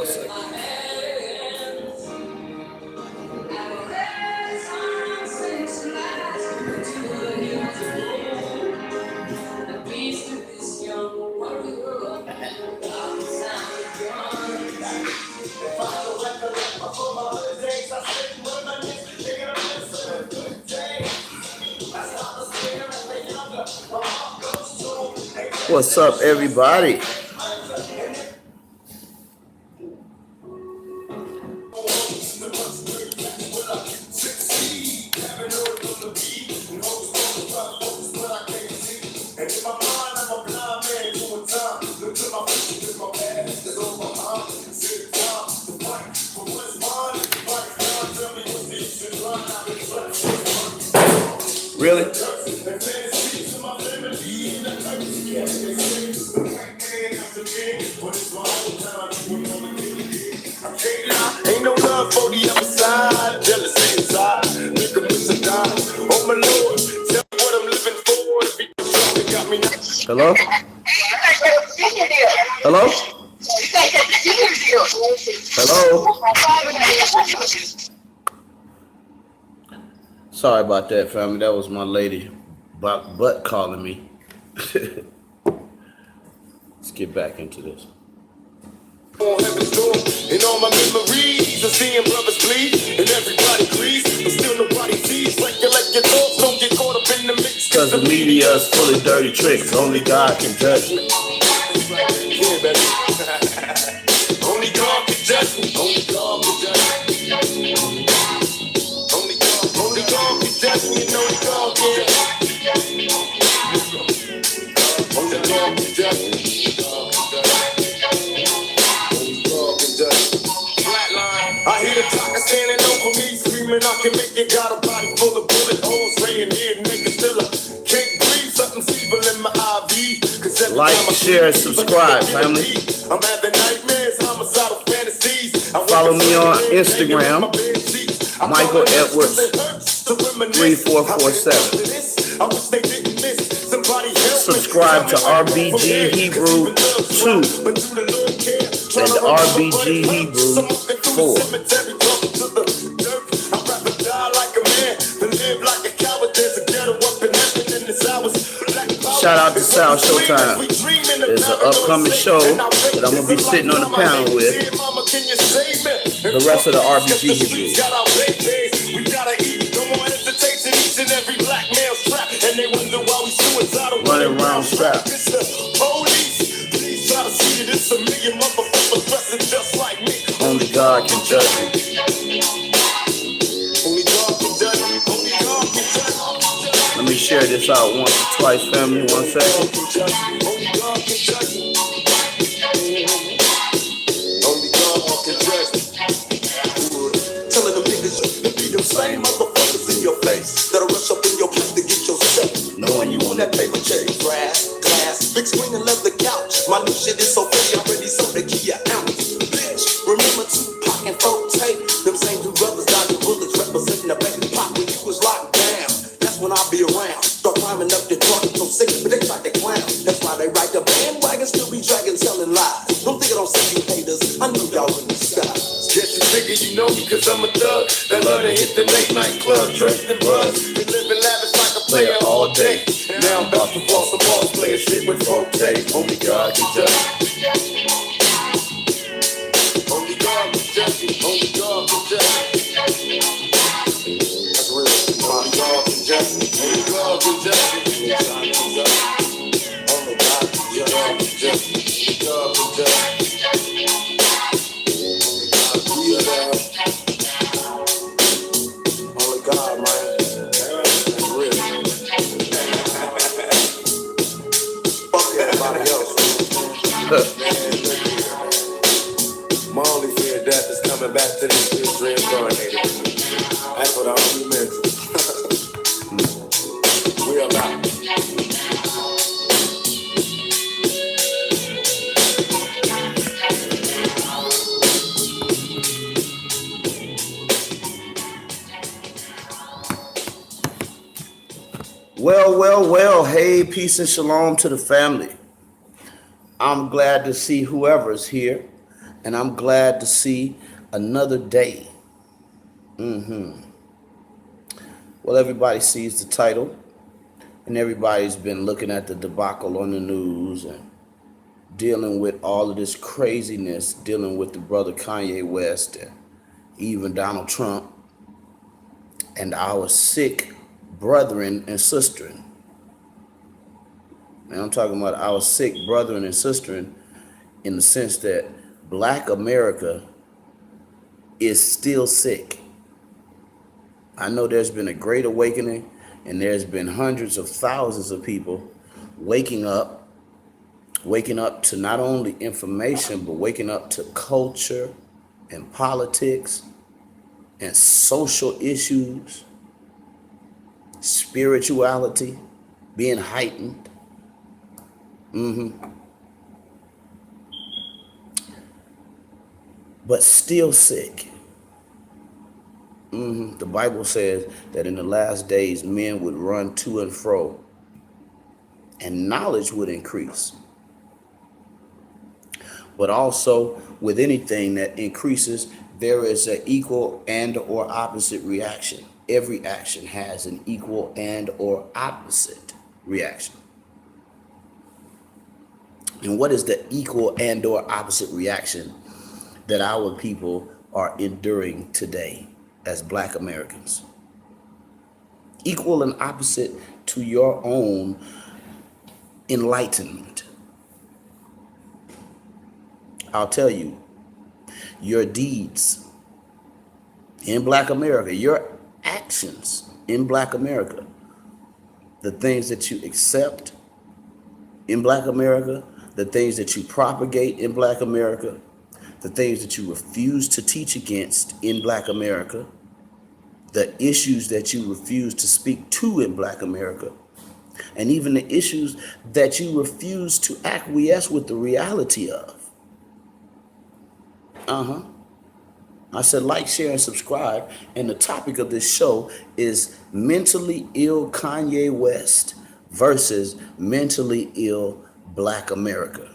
a second. What's up, everybody? Really? Ain't no love for the other side, jealousy inside. Look at me die. Oh my Lord, tell me what I'm living for. If you got me now. Hello? Hello? Hello? Sorry about that, family. That was my lady butt calling me. Let's get back into this. On heaven's door, in all my memories of seeing brothers bleed, and everybody agrees, but still nobody sees. Recollect your thoughts, don't get caught up in the mix. Cause the media is full of dirty tricks, only God can judge me. Yeah, baby. Only God can judge me. Only God can judge me. Only God can judge me, and only God can. Only God can judge me. I hear the talker standing over me, screaming I can make it. Got a body full of bullet holes, laying here, niggas still can't breathe. Something's evil in my IV. Like, share, subscribe, family. I'm having nightmares, homicidal fantasies. Follow me on Instagram, Michael Edwards 3447. I wish they didn't miss. Subscribe to RBG Hebrew 2 and RBG Hebrew 4. Shout out to Sal Showtime. There's an upcoming show that I'm going to be sitting on the panel with the rest of the RBG Hebrew. Running around strapped. Only God can judge me. Let me share this out once or twice, family. 1 second. Telling them niggas you be them same motherfuckers in your face that'll rush up in your place to get your set. Knowing you on that paper chase, glass, big screen and leather couch. My new shit is so pretty, I'm ready, so the key an ounce. Bitch, remember Tupac and folk tape? Them same two brothers dodging bullets, representing the baby pop when you was locked down. That's when I'll be around. Start climbing up the truck, so sick, but they try to clown. That's why they ride the bandwagon, still be dragging, telling lies. Don't think I don't see you haters, I know y'all in the sky. Guess you figure you know me cause I'm a thug that love to hit the late night club, dressed in buzz. Been living lavish like a player all day. Now I'm about to fall some balls, playing shit with folk tape. Only God can judge me. Only God can judge me. Only God can judge me. That's real. Only God can judge me. Only God can judge me. Only God can judge me. Only God can judge me. Only God, man. That's real. Fuck everybody else. My only fear of death is coming back to this bitch reincarnated. That's what I only meant. We're about. Well, hey, peace and shalom to the family. I'm glad to see whoever's here. And I'm glad to see another day. Well, everybody sees the title, and everybody's been looking at the debacle on the news and dealing with all of this craziness, dealing with the brother Kanye West and even Donald Trump and our sick brethren and sistren. And I'm talking about our sick brethren and sistren in the sense that Black America is still sick. I know there's been a great awakening, and there's been hundreds of thousands of people waking up to not only information, but waking up to culture and politics and social issues, spirituality being heightened. But still sick. The Bible says that in the last days, men would run to and fro, and knowledge would increase. But also, with anything that increases, there is an equal and or opposite reaction. Every action has an equal and or opposite reaction. And what is the equal and or opposite reaction that our people are enduring today as Black Americans? Equal and opposite to your own enlightenment. I'll tell you, your deeds in Black America, your actions in Black America, the things that you accept in Black America, the things that you propagate in Black America, the things that you refuse to teach against in Black America, the issues that you refuse to speak to in Black America, and even the issues that you refuse to acquiesce with the reality of. I said like, share, and subscribe. And the topic of this show is mentally ill Kanye West versus mentally ill Black America.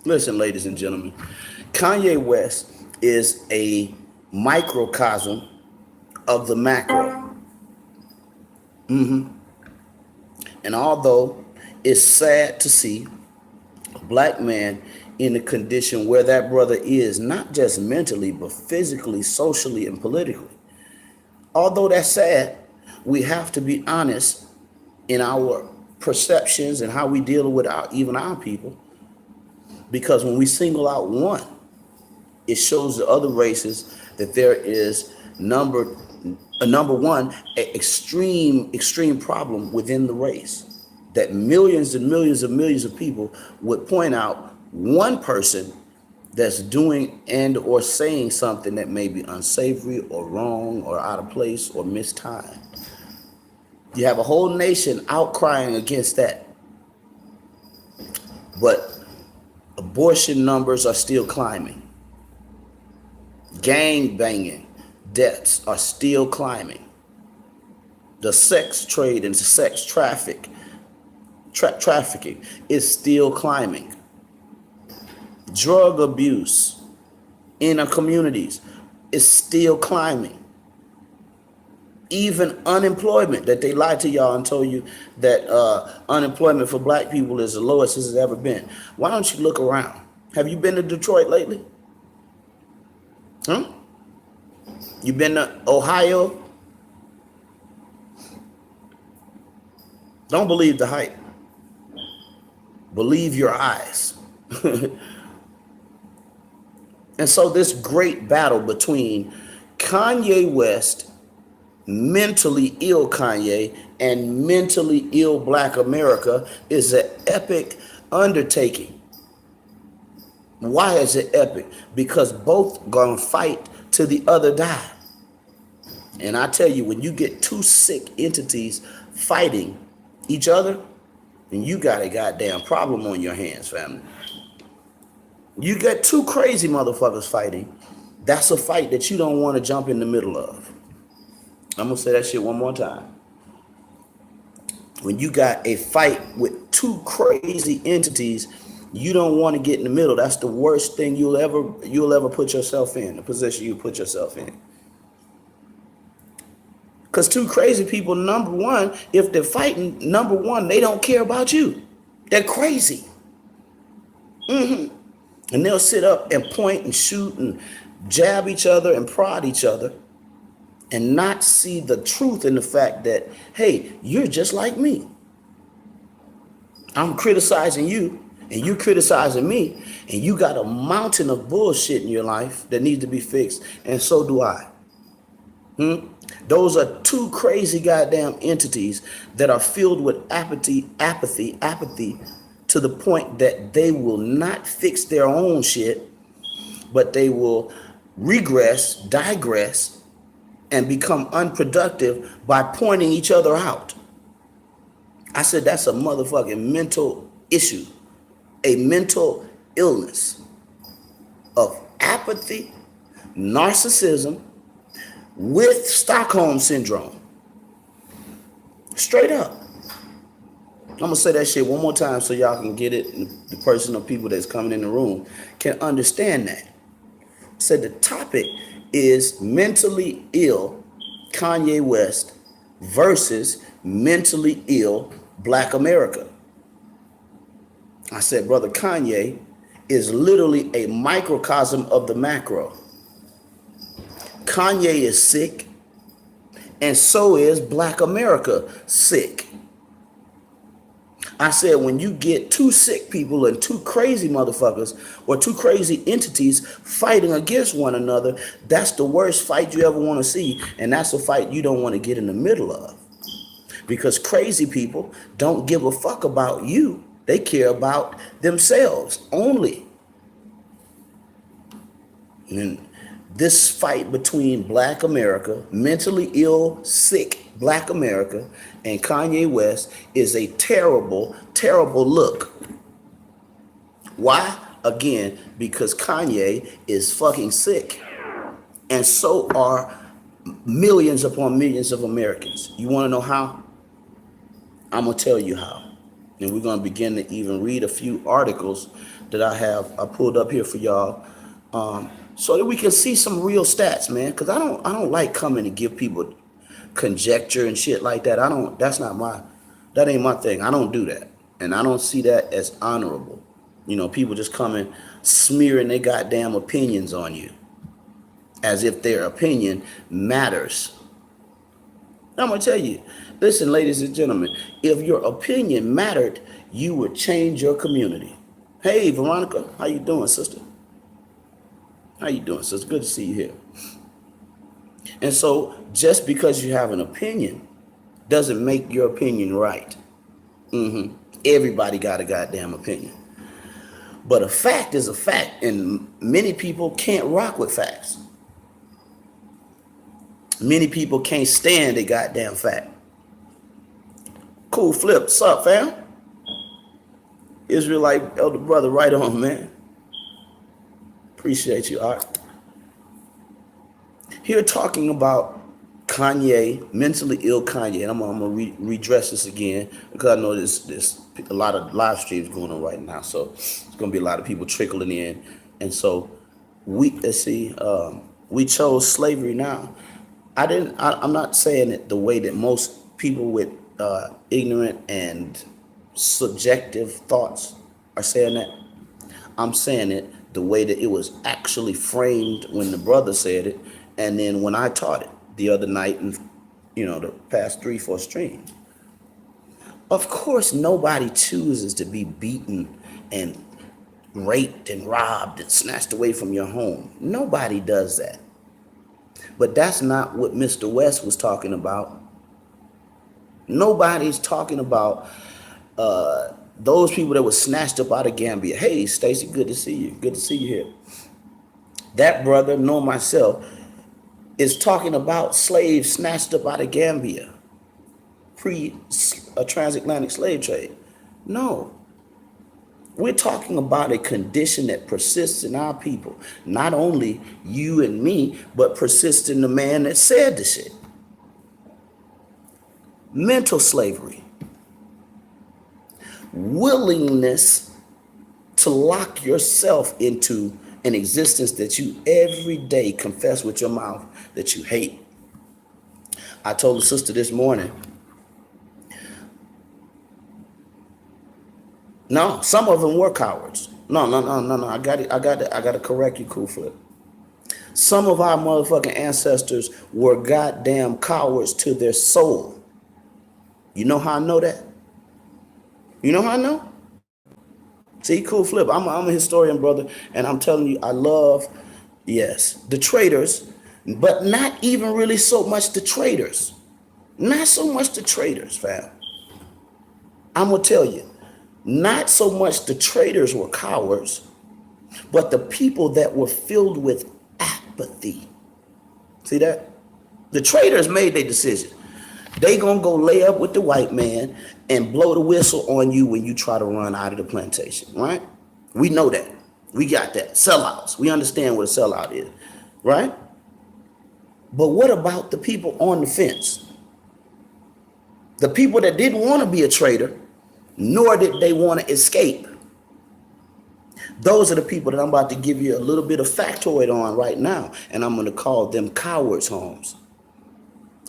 Listen, ladies and gentlemen, Kanye West is a microcosm of the macro. And although it's sad to see a Black man in the condition where that brother is, not just mentally, but physically, socially, and politically, although that's sad, we have to be honest in our perceptions and how we deal with even our people. Because when we single out one, it shows the other races that there is number one, an extreme problem within the race. That millions and millions and millions of people would point out one person that's doing and or saying something that may be unsavory or wrong or out of place or mistimed. You have a whole nation outcrying against that. But abortion numbers are still climbing. Gang banging deaths are still climbing. The sex trade and sex trafficking is still climbing. Drug abuse in our communities is still climbing. Even unemployment, that they lied to y'all and told you that unemployment for Black people is the lowest it's ever been. Why don't you look around? Have you been to Detroit lately? You been to Ohio? Don't believe the hype. Believe your eyes. And so this great battle between Kanye West, mentally ill Kanye, and mentally ill Black America is an epic undertaking. Why is it epic? Because both gonna fight till the other die. And I tell you, when you get two sick entities fighting each other, then you got a goddamn problem on your hands, family. You got two crazy motherfuckers fighting. That's a fight that you don't want to jump in the middle of. I'm gonna say that shit one more time. When you got a fight with two crazy entities You don't want to get in the middle. That's the worst thing you'll ever put yourself in, the position you put yourself in. Because two crazy people, number one, if they're fighting, number one, they don't care about you. They're crazy. And they'll sit up and point and shoot and jab each other and prod each other and not see the truth in the fact that, hey, you're just like me. I'm criticizing you and you criticizing me, and you got a mountain of bullshit in your life that needs to be fixed, and so do I. Those are two crazy goddamn entities that are filled with apathy to the point that they will not fix their own shit, but they will regress, digress, and become unproductive by pointing each other out. I said that's a motherfucking mental issue, a mental illness of apathy, narcissism, with Stockholm syndrome. Straight up. I'm gonna say that shit one more time so y'all can get it, and the person or people that's coming in the room can understand that. So the topic is mentally ill Kanye West versus mentally ill Black America. I said, brother, Kanye is literally a microcosm of the macro. Kanye is sick, and so is Black America sick. I said, when you get two sick people and two crazy motherfuckers or two crazy entities fighting against one another, that's the worst fight you ever want to see. And that's a fight you don't want to get in the middle of. Because crazy people don't give a fuck about you. They care about themselves only. And this fight between Black America, mentally ill, sick Black America, and Kanye West is a terrible, terrible look. Why? Again, because Kanye is fucking sick. And so are millions upon millions of Americans. You want to know how? I'm going to tell you how. And we're going to begin to even read a few articles that I pulled up here for y'all, so that we can see some real stats, man. Because I don't like coming to give people conjecture and shit like that. That ain't my thing. I don't do that. And I don't see that as honorable. You know, people just coming smearing their goddamn opinions on you as if their opinion matters. I'm going to tell you, listen, ladies and gentlemen, if your opinion mattered, you would change your community. Hey, Veronica, how you doing, sister? How you doing, sister? Good to see you here. And so just because you have an opinion doesn't make your opinion right. Everybody got a goddamn opinion. But a fact is a fact, and many people can't rock with facts. Many people can't stand a goddamn fact. Cool Flip, what's up, fam? Israelite elder brother, right on, man. Appreciate you, Art. Here talking about Kanye, mentally ill Kanye, and I'm gonna redress this again because I know there's a lot of live streams going on right now, so it's gonna be a lot of people trickling in, and so we chose slavery now. I'm not saying it the way that most people with ignorant and subjective thoughts are saying that. I'm saying it the way that it was actually framed when the brother said it, and then when I taught it the other night and the past 3-4 streams. Of course, nobody chooses to be beaten and raped and robbed and snatched away from your home. Nobody does that. But that's not what Mr. West was talking about. Nobody's talking about those people that were snatched up out of Gambia. Hey, Stacy, good to see you. Good to see you here. That brother, nor myself, is talking about slaves snatched up out of Gambia, transatlantic slave trade. No. We're talking about a condition that persists in our people. Not only you and me, but persists in the man that said the shit. Mental slavery. Willingness to lock yourself into an existence that you every day confess with your mouth that you hate. I told a sister this morning, no, some of them were cowards. No. I got to correct you, Cool Flip. Some of our motherfucking ancestors were goddamn cowards to their soul. You know how I know that? You know how I know? See, Cool Flip, I'm a historian, brother, and I'm telling you, I love, yes, the traitors, but not even really so much the traitors. Not so much the traitors, fam. I'm going to tell you, not so much the traitors were cowards, but the people that were filled with apathy. See that? The traitors made their decision. They gonna go lay up with the white man and blow the whistle on you when you try to run out of the plantation, right? We know that. We got that. Sellouts. We understand what a sellout is, right? But what about the people on the fence? The people that didn't want to be a traitor, nor did they want to escape. Those are the people that I'm about to give you a little bit of factoid on right now, and I'm going to call them cowards' homes.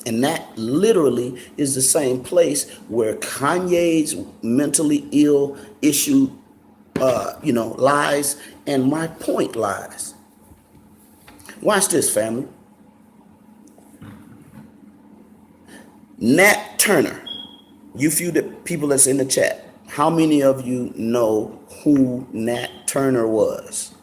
And that literally is the same place where Kanye's mentally ill issue, lies, and my point lies. Watch this, family. Nat Turner, you few the people that's in the chat, how many of you know who Nat Turner was?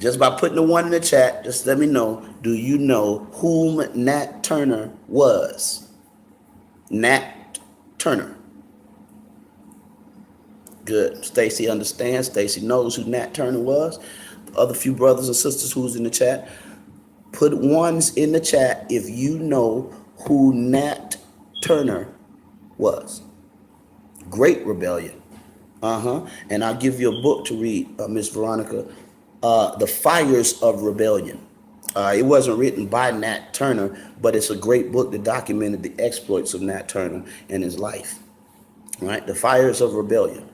Just by putting the one in the chat, just let me know, do you know whom Nat Turner was? Nat Turner. Good. Stacy understands. Stacy knows who Nat Turner was. The other few brothers and sisters who's in the chat, put ones in the chat if you know who Nat Turner was. Great rebellion. And I'll give you a book to read, Miss Veronica, The Fires of Rebellion. It wasn't written by Nat Turner, but it's a great book that documented the exploits of Nat Turner and his life. Right? The Fires of Rebellion.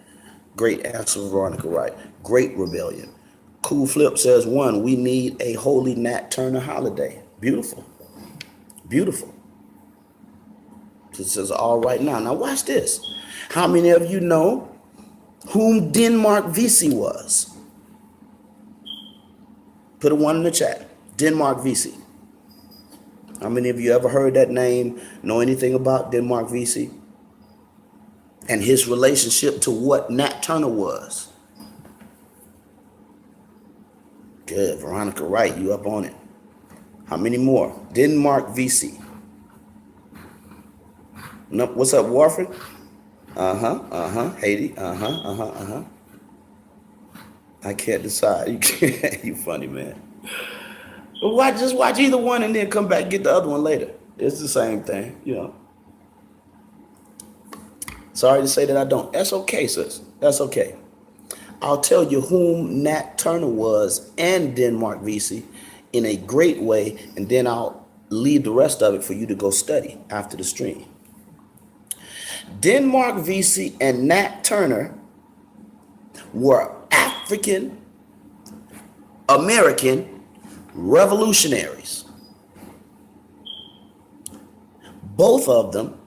Great answer, Veronica, right? Great rebellion. Cool Flip says, one, we need a holy Nat Turner holiday. Beautiful. Beautiful. It says all right now. Now watch this. How many of you know whom Denmark Vesey was? Put a one in the chat. Denmark Vesey. How many of you ever heard that name? Know anything about Denmark Vesey? And his relationship to what Nat Turner was? Good, Veronica, right, you up on it. How many more? Denmark Vesey. No, what's up, Warford? Haiti, I can't decide. You can't. You funny, man. But just watch either one and then come back and get the other one later. It's the same thing, you know. Sorry to say that I don't. That's okay, sis. That's okay. I'll tell you whom Nat Turner was and Denmark Vesey in a great way, and then I'll leave the rest of it for you to go study after the stream. Denmark Vesey and Nat Turner were African American revolutionaries. Both of them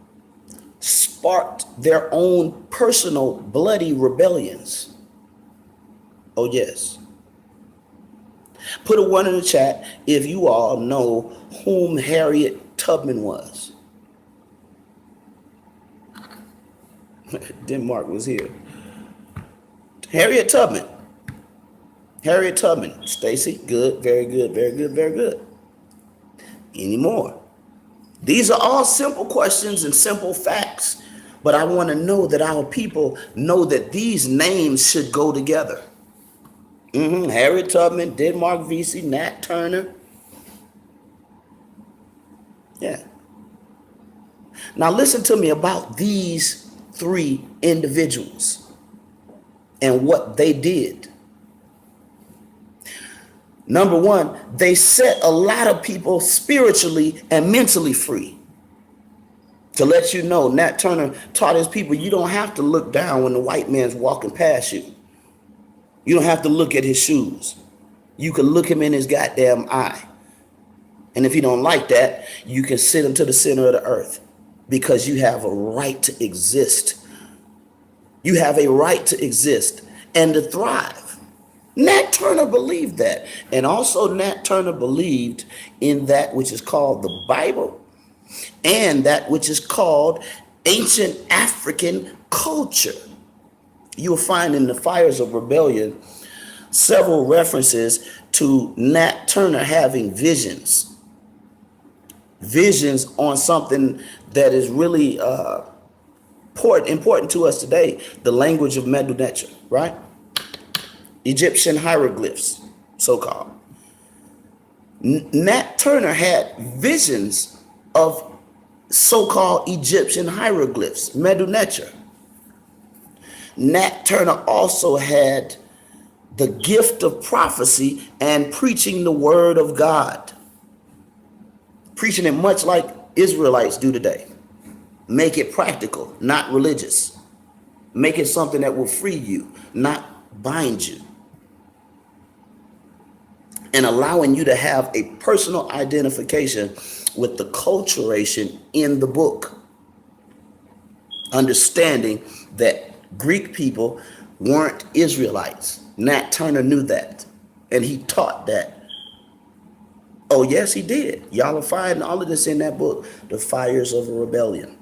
sparked their own personal bloody rebellions. Oh, yes. Put a one in the chat if you all know whom Harriet Tubman was. Denmark was here. Harriet Tubman. Harriet Tubman. Stacy, good, very good, very good, very good. Any more? These are all simple questions and simple facts, but I want to know that our people know that these names should go together. Harriet Tubman, Denmark Vesey, Nat Turner. Yeah. Now listen to me about these three individuals and what they did. Number one, they set a lot of people spiritually and mentally free. To let you know, Nat Turner taught his people, you don't have to look down when the white man's walking past you. You don't have to look at his shoes. You can look him in his goddamn eye. And if you don't like that, you can sit him to the center of the earth, because you have a right to exist. You have a right to exist and to thrive. Nat Turner believed that. And also Nat Turner believed in that which is called the Bible and that which is called ancient African culture. You'll find in the Fires of Rebellion several references to Nat Turner having visions on something that is really important to us today, the language of Medu Neter, right? Egyptian hieroglyphs, so-called. Nat Turner had visions of so-called Egyptian hieroglyphs, Medu Neter. Nat Turner also had the gift of prophecy and preaching the word of God. Preaching it much like Israelites do today. Make it practical, not religious. Make it something that will free you, not bind you. And allowing you to have a personal identification with the culturation in the book. Understanding that Greek people weren't Israelites. Nat Turner knew that, and he taught that. Oh, yes, he did. Y'all are finding all of this in that book, The Fires of a Rebellion.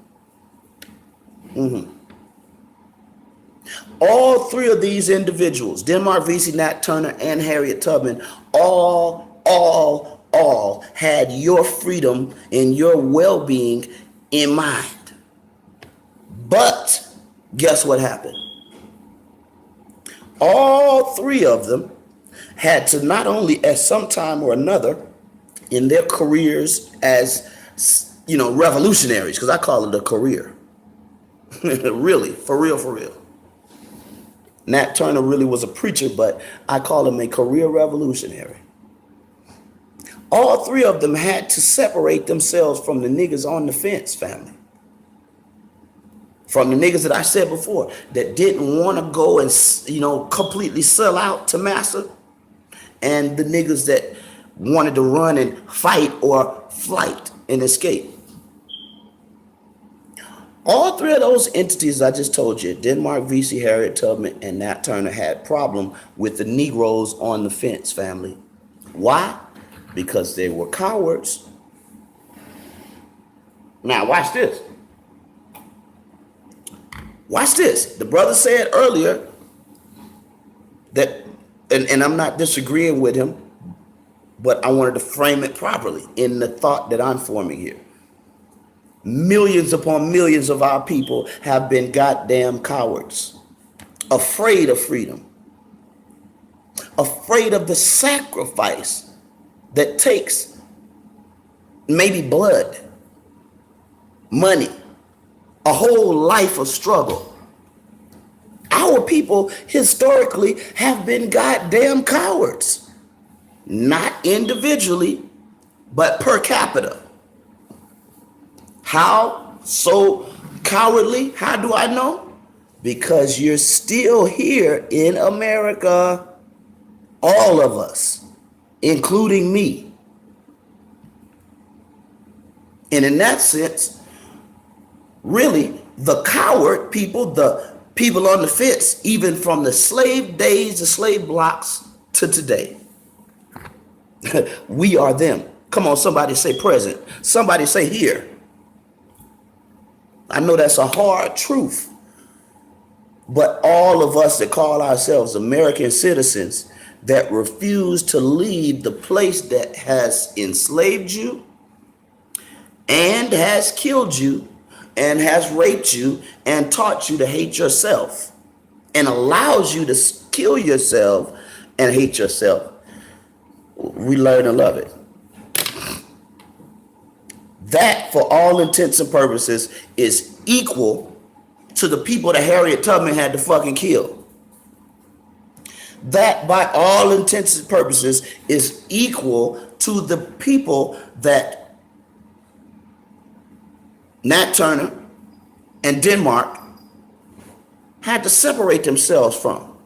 All three of these individuals, Denmark Vesey, Nat Turner, and Harriet Tubman, all had your freedom and your well-being in mind. But guess what happened? All three of them had to not only at some time or another in their careers as, revolutionaries, because I call it a career. Really, for real. Nat Turner really was a preacher, but I call him a career revolutionary. All three of them had to separate themselves from the niggas on the fence family. From the niggas that I said before that didn't want to go and, completely sell out to massa, and the niggas that wanted to run and fight or flight and escape. All three of those entities I just told you, Denmark Vesey, Harriet Tubman, and Nat Turner, had problem with the Negroes on the fence family. Why? Because they were cowards. Now watch this. Watch this. The brother said earlier that, and I'm not disagreeing with him, but I wanted to frame it properly in the thought that I'm forming here. Millions upon millions of our people have been goddamn cowards, afraid of freedom, afraid of the sacrifice that takes maybe blood, money, a whole life of struggle. Our people historically have been goddamn cowards, not individually, but per capita. How so cowardly? How do I know? Because you're still here in America, all of us, including me. And in that sense, really, the coward people, the people on the fence, even from the slave days, the slave blocks to today, we are them. Come on, somebody say present. Somebody say here. I know that's a hard truth, but all of us that call ourselves American citizens that refuse to leave the place that has enslaved you and has killed you and has raped you and taught you to hate yourself and allows you to kill yourself and hate yourself, we learn to love it. That, for all intents and purposes, is equal to the people that Harriet Tubman had to fucking kill. That, by all intents and purposes, is equal to the people that Nat Turner and Denmark had to separate themselves from,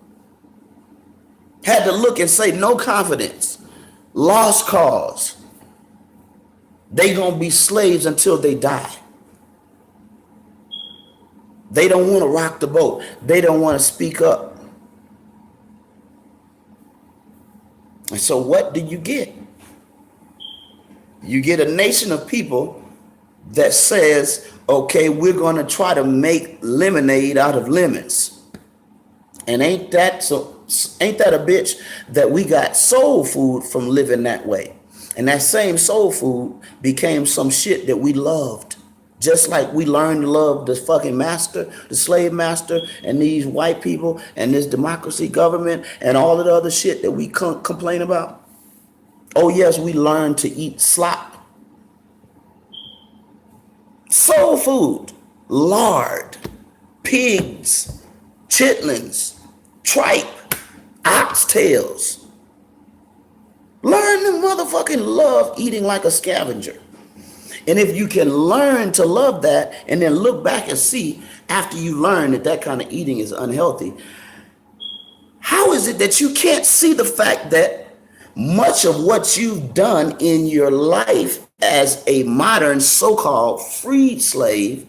had to look and say no confidence, lost cause. They gonna be slaves until they die. They don't want to rock the boat. They don't want to speak up. And so what do you get? You get a nation of people that says, okay, we're going to try to make lemonade out of lemons. And ain't that a bitch that we got soul food from living that way? And that same soul food became some shit that we loved. Just like we learned to love the fucking master, the slave master, and these white people, and this democracy government, and all of the other shit that we complain about. Oh yes, we learned to eat slop. Soul food, lard, pigs, chitlins, tripe, oxtails. Learn to motherfucking love eating like a scavenger. And if you can learn to love that and then look back and see after you learn that that kind of eating is unhealthy, how is it that you can't see the fact that much of what you've done in your life as a modern so-called freed slave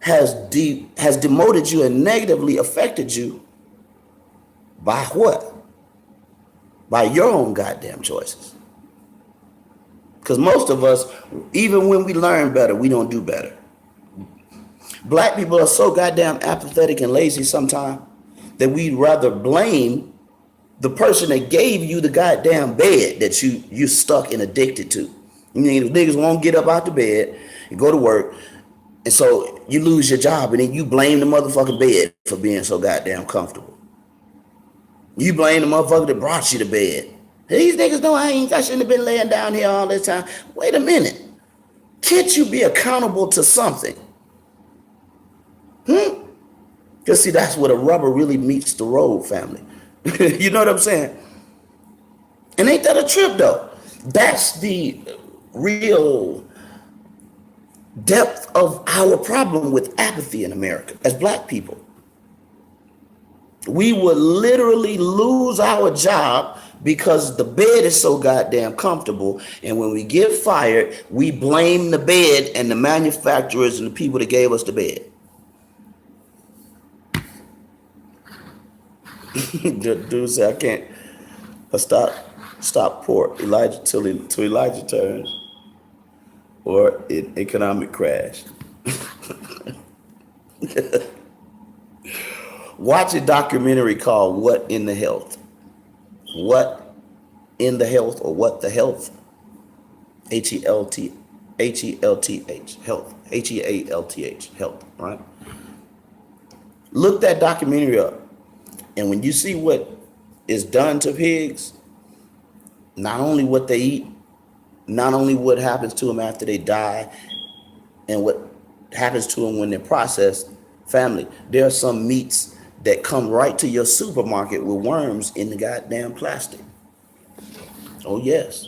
has demoted you and negatively affected you by what? By your own goddamn choices. Because most of us, even when we learn better, we don't do better. Black people are so goddamn apathetic and lazy sometimes that we'd rather blame the person that gave you the goddamn bed that you stuck and addicted to. You mean, niggas won't get up out the bed and go to work, and so you lose your job, and then you blame the motherfucking bed for being so goddamn comfortable. You blame the motherfucker that brought you to bed. These niggas know I shouldn't have been laying down here all this time. Wait a minute. Can't you be accountable to something? Because see, that's where the rubber really meets the road, family. You know what I'm saying? And ain't that a trip, though? That's the real depth of our problem with apathy in America as black people. We would literally lose our job because the bed is so goddamn comfortable. And when we get fired, we blame the bed and the manufacturers and the people that gave us the bed. The dude said, I can't stop pork Elijah till Elijah turns, or an economic crash. Watch a documentary called What in the Health. What in the Health, or What the Health. H-E-L-T-H, health. H-E-A-L-T-H, health, right? Look that documentary up. And when you see what is done to pigs, not only what they eat, not only what happens to them after they die, and what happens to them when they're processed, family, there are some meats that come right to your supermarket with worms in the goddamn plastic. Oh yes.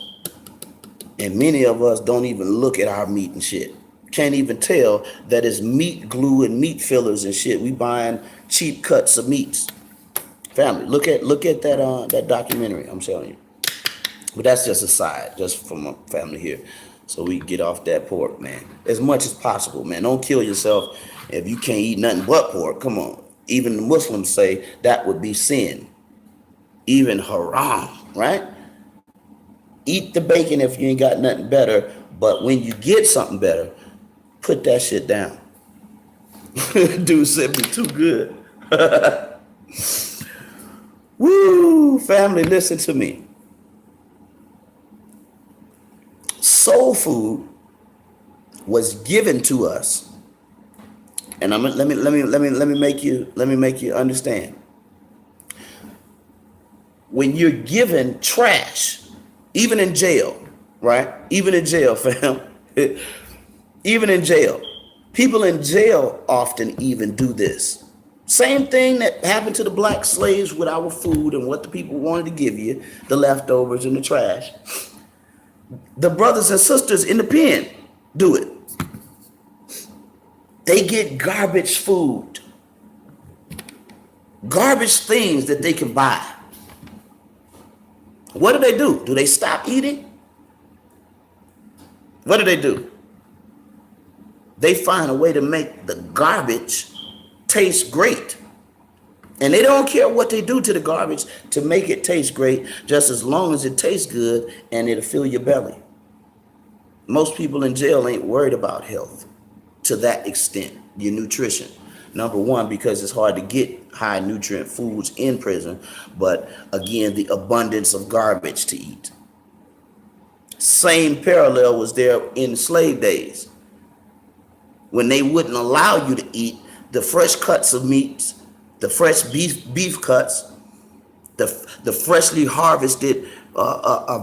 And many of us don't even look at our meat and shit. Can't even tell that it's meat glue and meat fillers and shit. We buying cheap cuts of meats. Family, look at that documentary, I'm telling you. But that's just a side, just from my family here. So we get off that pork, man. As much as possible, man. Don't kill yourself if you can't eat nothing but pork. Come on. Even the Muslims say that would be sin. Even haram, right? Eat the bacon if you ain't got nothing better. But when you get something better, put that shit down. Dude said be too good. Woo, family, listen to me. Soul food was given to us, and let me make you understand. When you're given trash, even in jail, right? Even in jail, fam. Even in jail, people in jail often even do this. Same thing that happened to the black slaves with our food and what the people wanted to give you, the leftovers and the trash. The brothers and sisters in the pen do it. They get garbage food, garbage things that they can buy. What do? Do they stop eating? What do? They find a way to make the garbage taste great. And they don't care what they do to the garbage to make it taste great, just as long as it tastes good and it'll fill your belly. Most people in jail ain't worried about health to that extent, your nutrition. Number one, because it's hard to get high nutrient foods in prison, but again, the abundance of garbage to eat. Same parallel was there in slave days, when they wouldn't allow you to eat the fresh cuts of meats, the fresh beef cuts, the freshly harvested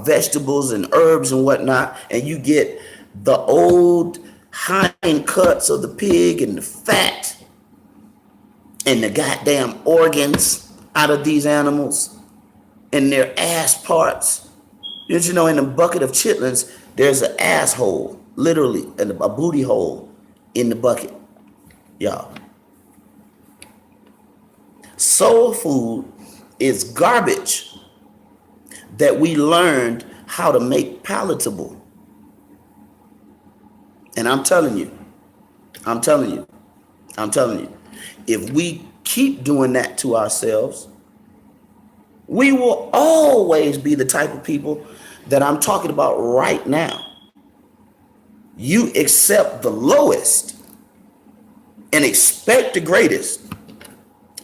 vegetables and herbs and whatnot, and you get the old hind cuts of the pig and the fat and the goddamn organs out of these animals and their ass parts. Did you know in a bucket of chitlins, there's an asshole, literally, and a booty hole in the bucket, y'all. Soul food is garbage that we learned how to make palatable. And I'm telling you, if we keep doing that to ourselves, we will always be the type of people that I'm talking about right now. You accept the lowest and expect the greatest.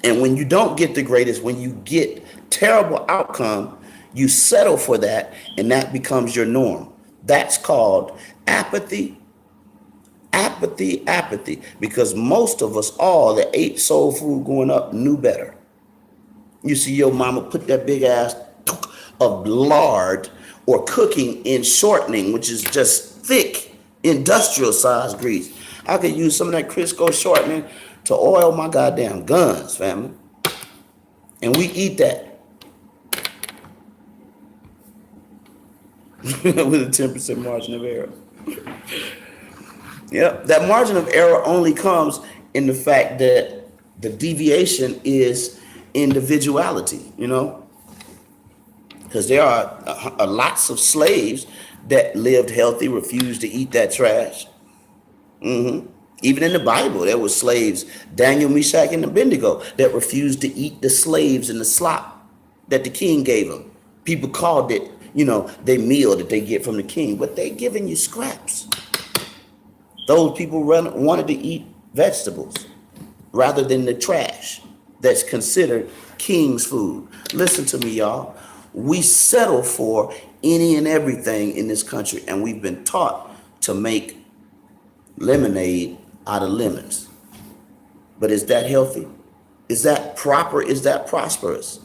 And when you don't get the greatest, when you get terrible outcome, you settle for that, and that becomes your norm. That's called apathy. Apathy, because most of us all that ate soul food growing up knew better. You see your mama put that big ass of lard or cooking in shortening, which is just thick industrial size grease. I could use some of that Crisco shortening to oil my goddamn guns, family. And we eat that with a 10% margin of error. Yep, that margin of error only comes in the fact that the deviation is individuality, you know? Because there are lots of slaves that lived healthy, refused to eat that trash. Even in the Bible, there were slaves, Daniel, Meshach, and Abednego, that refused to eat the slaves and the slop that the king gave them. People called it, you know, their meal that they get from the king, but they giving you scraps. Those people wanted to eat vegetables rather than the trash that's considered king's food. Listen to me, y'all. We settle for any and everything in this country, and we've been taught to make lemonade out of lemons. But is that healthy? Is that proper? Is that prosperous?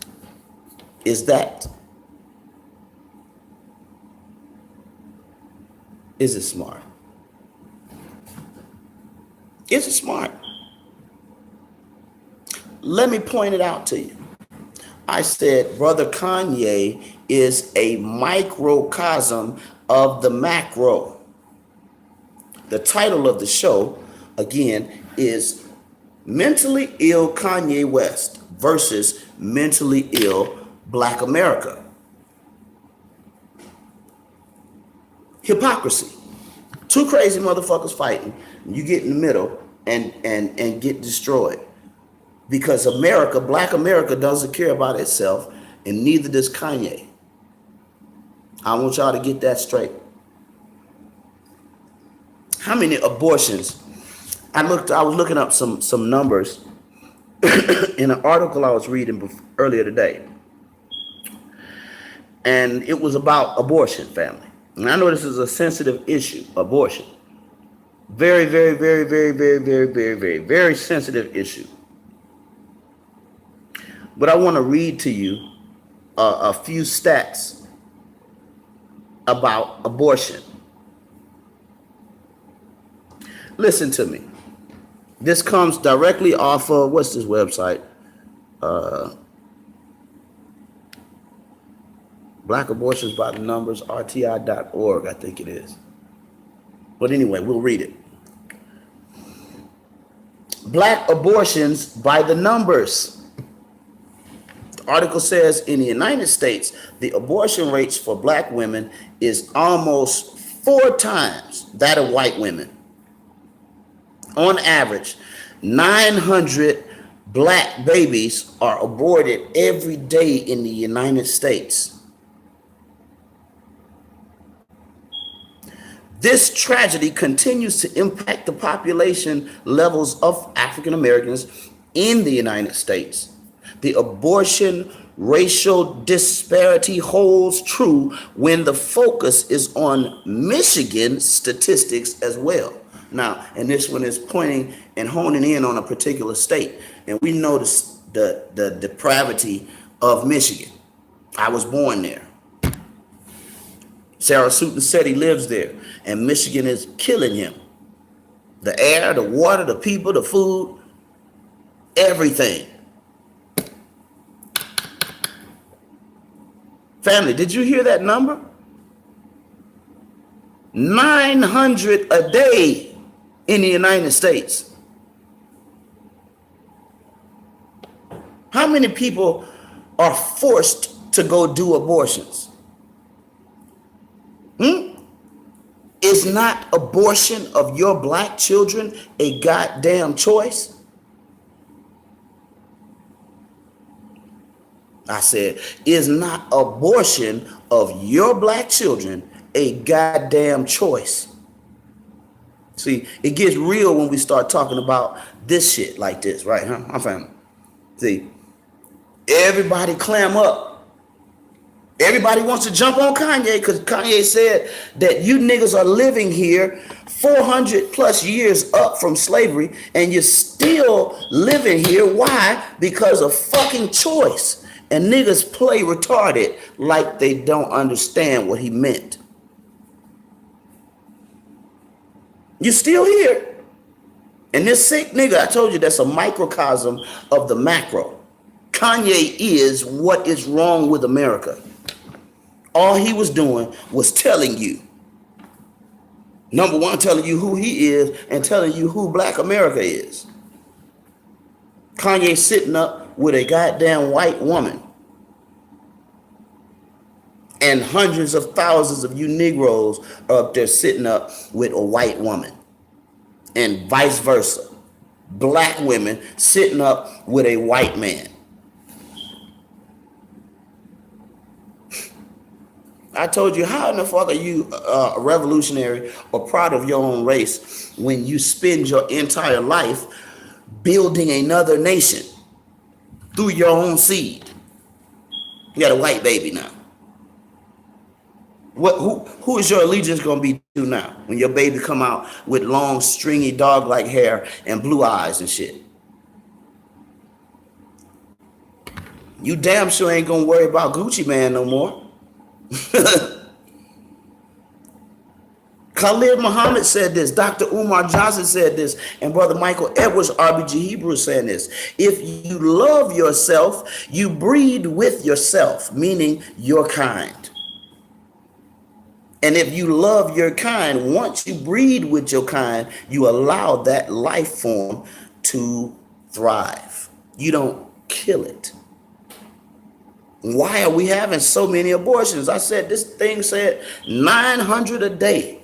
Is it smart? Is it smart? Let me point it out to you. I said, Brother Kanye is a microcosm of the macro. The title of the show, again, is Mentally Ill Kanye West versus Mentally Ill Black America. Hypocrisy. Two crazy motherfuckers fighting. You get in the middle and get destroyed. Because America, Black America, doesn't care about itself, and neither does Kanye. I want y'all to get that straight. How many abortions? I was looking up some numbers in an article I was reading earlier today. And it was about abortion, family. And I know this is a sensitive issue, abortion. Very, very, very, very, very, very, very, very, very sensitive issue. But I want to read to you a few stats about abortion. Listen to me. This comes directly off of, what's this website? Black Abortions by the Numbers, RTI.org, I think it is. But anyway, we'll read it. black abortions by the numbers. The article says in the United States, the abortion rates for black women is almost 4 times that of white women. On average, 900 black babies are aborted every day in the United States. This tragedy continues to impact the population levels of African Americans in the United States. The abortion racial disparity holds true when the focus is on Michigan statistics as well. Now, and this one is pointing and honing in on a particular state. And we notice the depravity of Michigan. I was born there. Sarah Sutton said he lives there, and Michigan is killing him. The air, the water, the people, the food, everything. Family, did you hear that number? 900 a day in the United States. How many people are forced to go do abortions? Is not abortion of your black children a goddamn choice? I said, is not abortion of your black children a goddamn choice? See, it gets real when we start talking about this shit like this, right? Huh? I'm family. See, everybody clam up. Everybody wants to jump on Kanye because Kanye said that you niggas are living here 400 plus years up from slavery and you're still living here. Why? Because of fucking choice. And niggas play retarded like they don't understand what he meant. You're still here. And this sick nigga, I told you, that's a microcosm of the macro. Kanye is what is wrong with America. All he was doing was telling you. Number one, telling you who he is and telling you who black America is. Kanye sitting up with a goddamn white woman. And hundreds of thousands of you Negroes are up there sitting up with a white woman. And vice versa. Black women sitting up with a white man. I told you, how in the fuck are you a revolutionary or proud of your own race when you spend your entire life building another nation through your own seed? You got a white baby now. Who is your allegiance going to be to now when your baby come out with long, stringy, dog-like hair and blue eyes and shit? You damn sure ain't going to worry about Gucci Man no more. Khalid Muhammad said this, Dr. Umar Johnson said this, and Brother Michael Edwards, RBG Hebrew, is saying this. If you love yourself, you breed with yourself, meaning your kind. And if you love your kind, once you breed with your kind, you allow that life form to thrive. You don't kill it. Why are we having so many abortions? I said, this thing said 900 a day.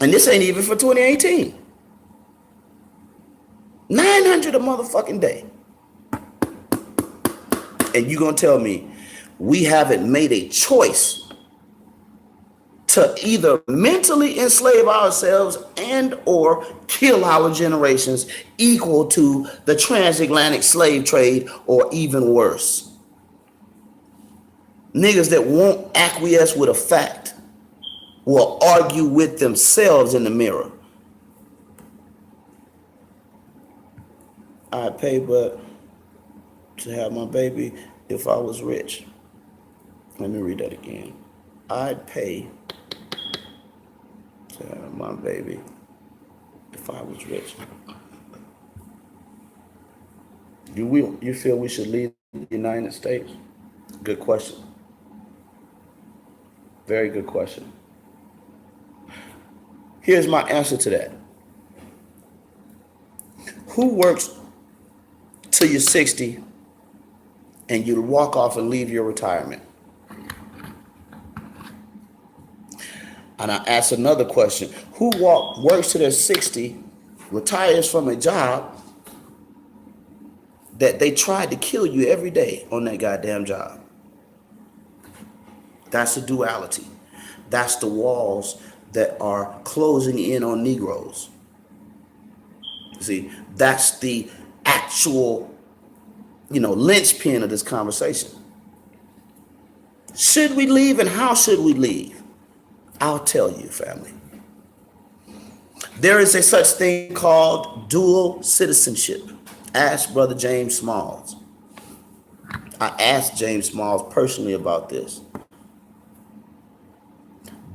And this ain't even for 2018. 900 a motherfucking day. And you gonna tell me we haven't made a choice to either mentally enslave ourselves and or kill our generations equal to the transatlantic slave trade or even worse. Niggas that won't acquiesce with a fact will argue with themselves in the mirror. I'd pay but to have my baby if I was rich. Let me read that again. I'd pay to have my baby if I was rich. You feel we should leave the United States? Good question. Very good question. Here's my answer to that. Who works till you're 60 and you walk off and leave your retirement? And I ask another question. Who works to their 60, retires from a job that they tried to kill you every day on that goddamn job? That's the duality. That's the walls that are closing in on Negroes. See, that's the actual, linchpin of this conversation. Should we leave and how should we leave? I'll tell you, family. There is a such thing called dual citizenship. Ask Brother James Smalls. I asked James Smalls personally about this.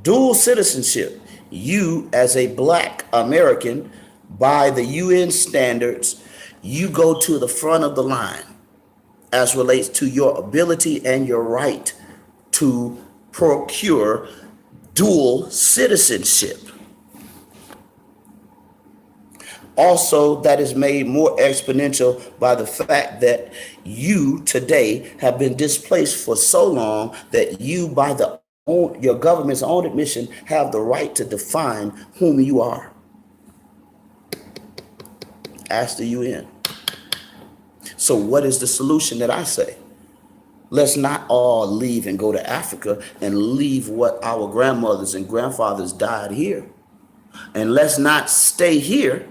Dual citizenship. You, as a Black American, by the UN standards, you go to the front of the line as relates to your ability and your right to procure dual citizenship. Also, that is made more exponential by the fact that you today have been displaced for so long that you, by your government's own admission, have the right to define whom you are. Ask the UN. So what is the solution that I say? Let's not all leave and go to Africa and leave what our grandmothers and grandfathers died here. And let's not stay here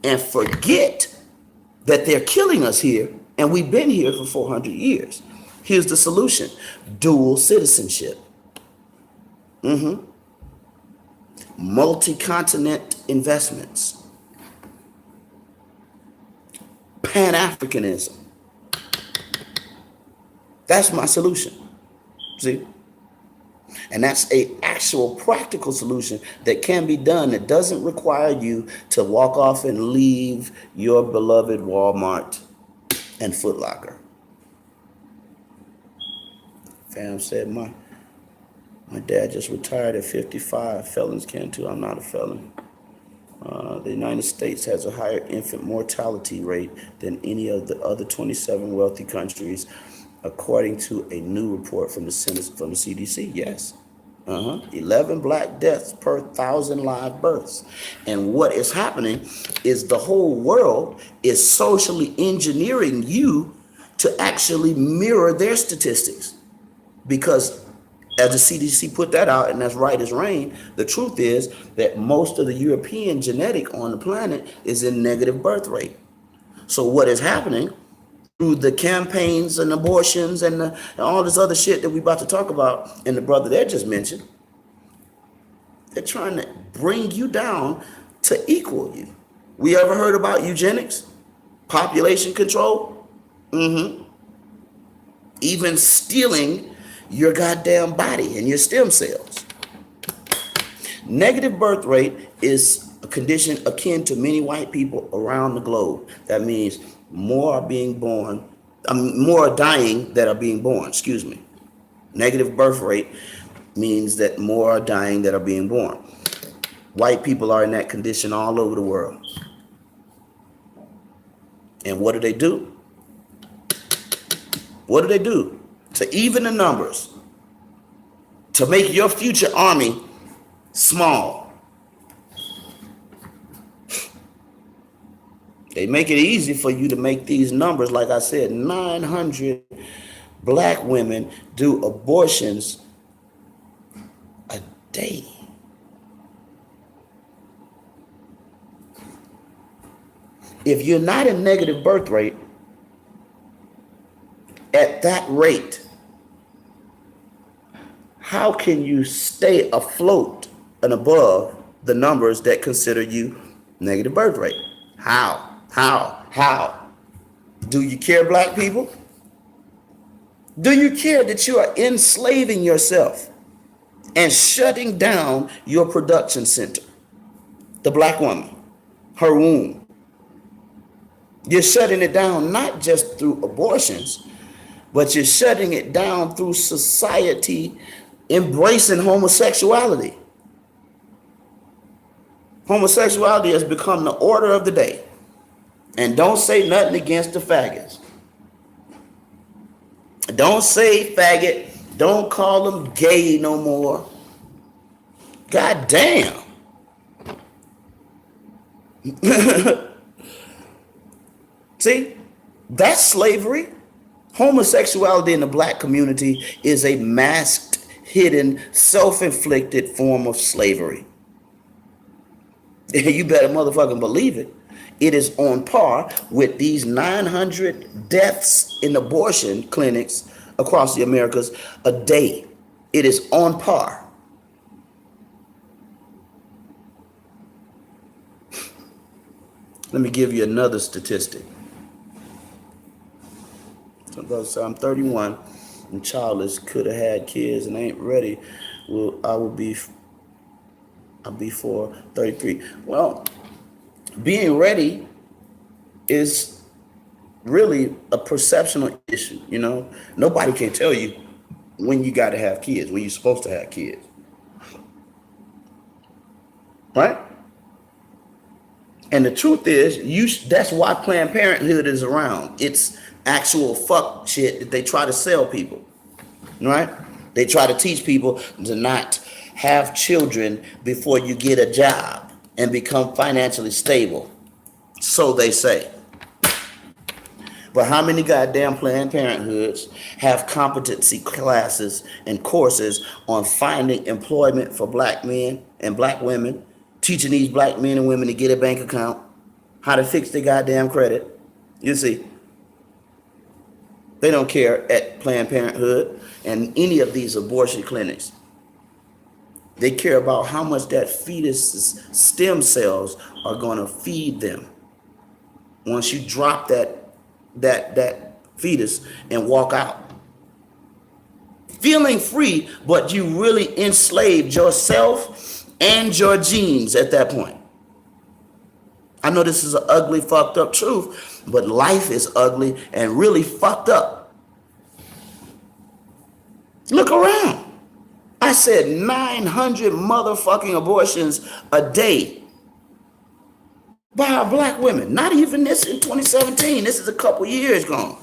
and forget that they're killing us here and we've been here for 400 years. Here's the solution: dual citizenship. Multi-continent investments. Pan-Africanism. That's my solution. See? And that's a actual practical solution that can be done, that doesn't require you to walk off and leave your beloved Walmart and Foot Locker. Fam said, my dad just retired at 55. Felons can too. I'm not a felon. The United States has a higher infant mortality rate than any of the other 27 wealthy countries, according to a new report from the CDC. Yes. 11 Black deaths per 1,000 live births. And what is happening is the whole world is socially engineering you to actually mirror their statistics. Because as the CDC put that out, and that's right as rain, the truth is that most of the European genetic on the planet is in negative birth rate. So what is happening through the campaigns and abortions and all this other shit that we about to talk about, and the brother that just mentioned, they're trying to bring you down to equal you. We ever heard about eugenics? Population control? Even stealing your goddamn body and your stem cells. Negative birth rate is a condition akin to many white people around the globe. That means more are being born, more are dying that are being born, excuse me. Negative birth rate means that more are dying that are being born. White people are in that condition all over the world. And what do? What do they do? To even the numbers, to make your future army small. They make it easy for you to make these numbers. Like I said, 900 Black women do abortions a day. If you're not in negative birth rate, at that rate, how can you stay afloat and above the numbers that consider you negative birth rate? How? Do you care, Black people? Do you care that you are enslaving yourself and shutting down your production center? The Black woman, her womb. You're shutting it down not just through abortions, but you're shutting it down through society embracing homosexuality. Homosexuality has become the order of the day. And don't say nothing against the faggots. Don't say faggot. Don't call them gay no more. God damn. See, that's slavery. Homosexuality in the black community is a masked, hidden, self-inflicted form of slavery. You better motherfucking believe it. It is on par with these 900 deaths in abortion clinics across the Americas a day. It is on par. Let me give you another statistic. So I'm 31 and childless, could have had kids and ain't ready. Well, I'll be 33. Well, being ready is really a perceptional issue, you know. Nobody can tell you when you got to have kids, when you're supposed to have kids. Right? And the truth is, that's why Planned Parenthood is around. It's actual fuck shit that they try to sell people, right? They try to teach people to not have children before you get a job and become financially stable. So they say. But how many goddamn Planned Parenthoods have competency classes and courses on finding employment for black men and black women, teaching these black men and women to get a bank account, how to fix their goddamn credit? You see, they don't care at Planned Parenthood and any of these abortion clinics. They care about how much that fetus's stem cells are going to feed them once you drop that fetus and walk out. Feeling free, but you really enslaved yourself and your genes at that point. I know this is an ugly, fucked up truth, but life is ugly and really fucked up. Look around. I said 900 motherfucking abortions a day by our black women. Not even this in 2017. This is a couple years gone.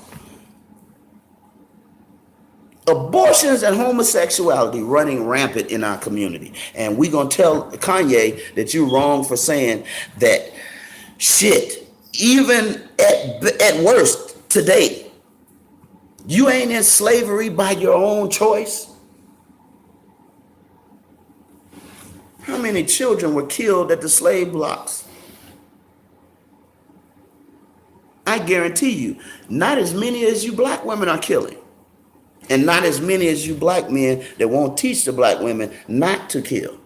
Abortions and homosexuality running rampant in our community. And we're going to tell Kanye that you're wrong for saying that shit. Even at worst today, you ain't in slavery by your own choice. How many children were killed at the slave blocks? I guarantee you, not as many as you black women are killing. And not as many as you black men that won't teach the black women not to kill.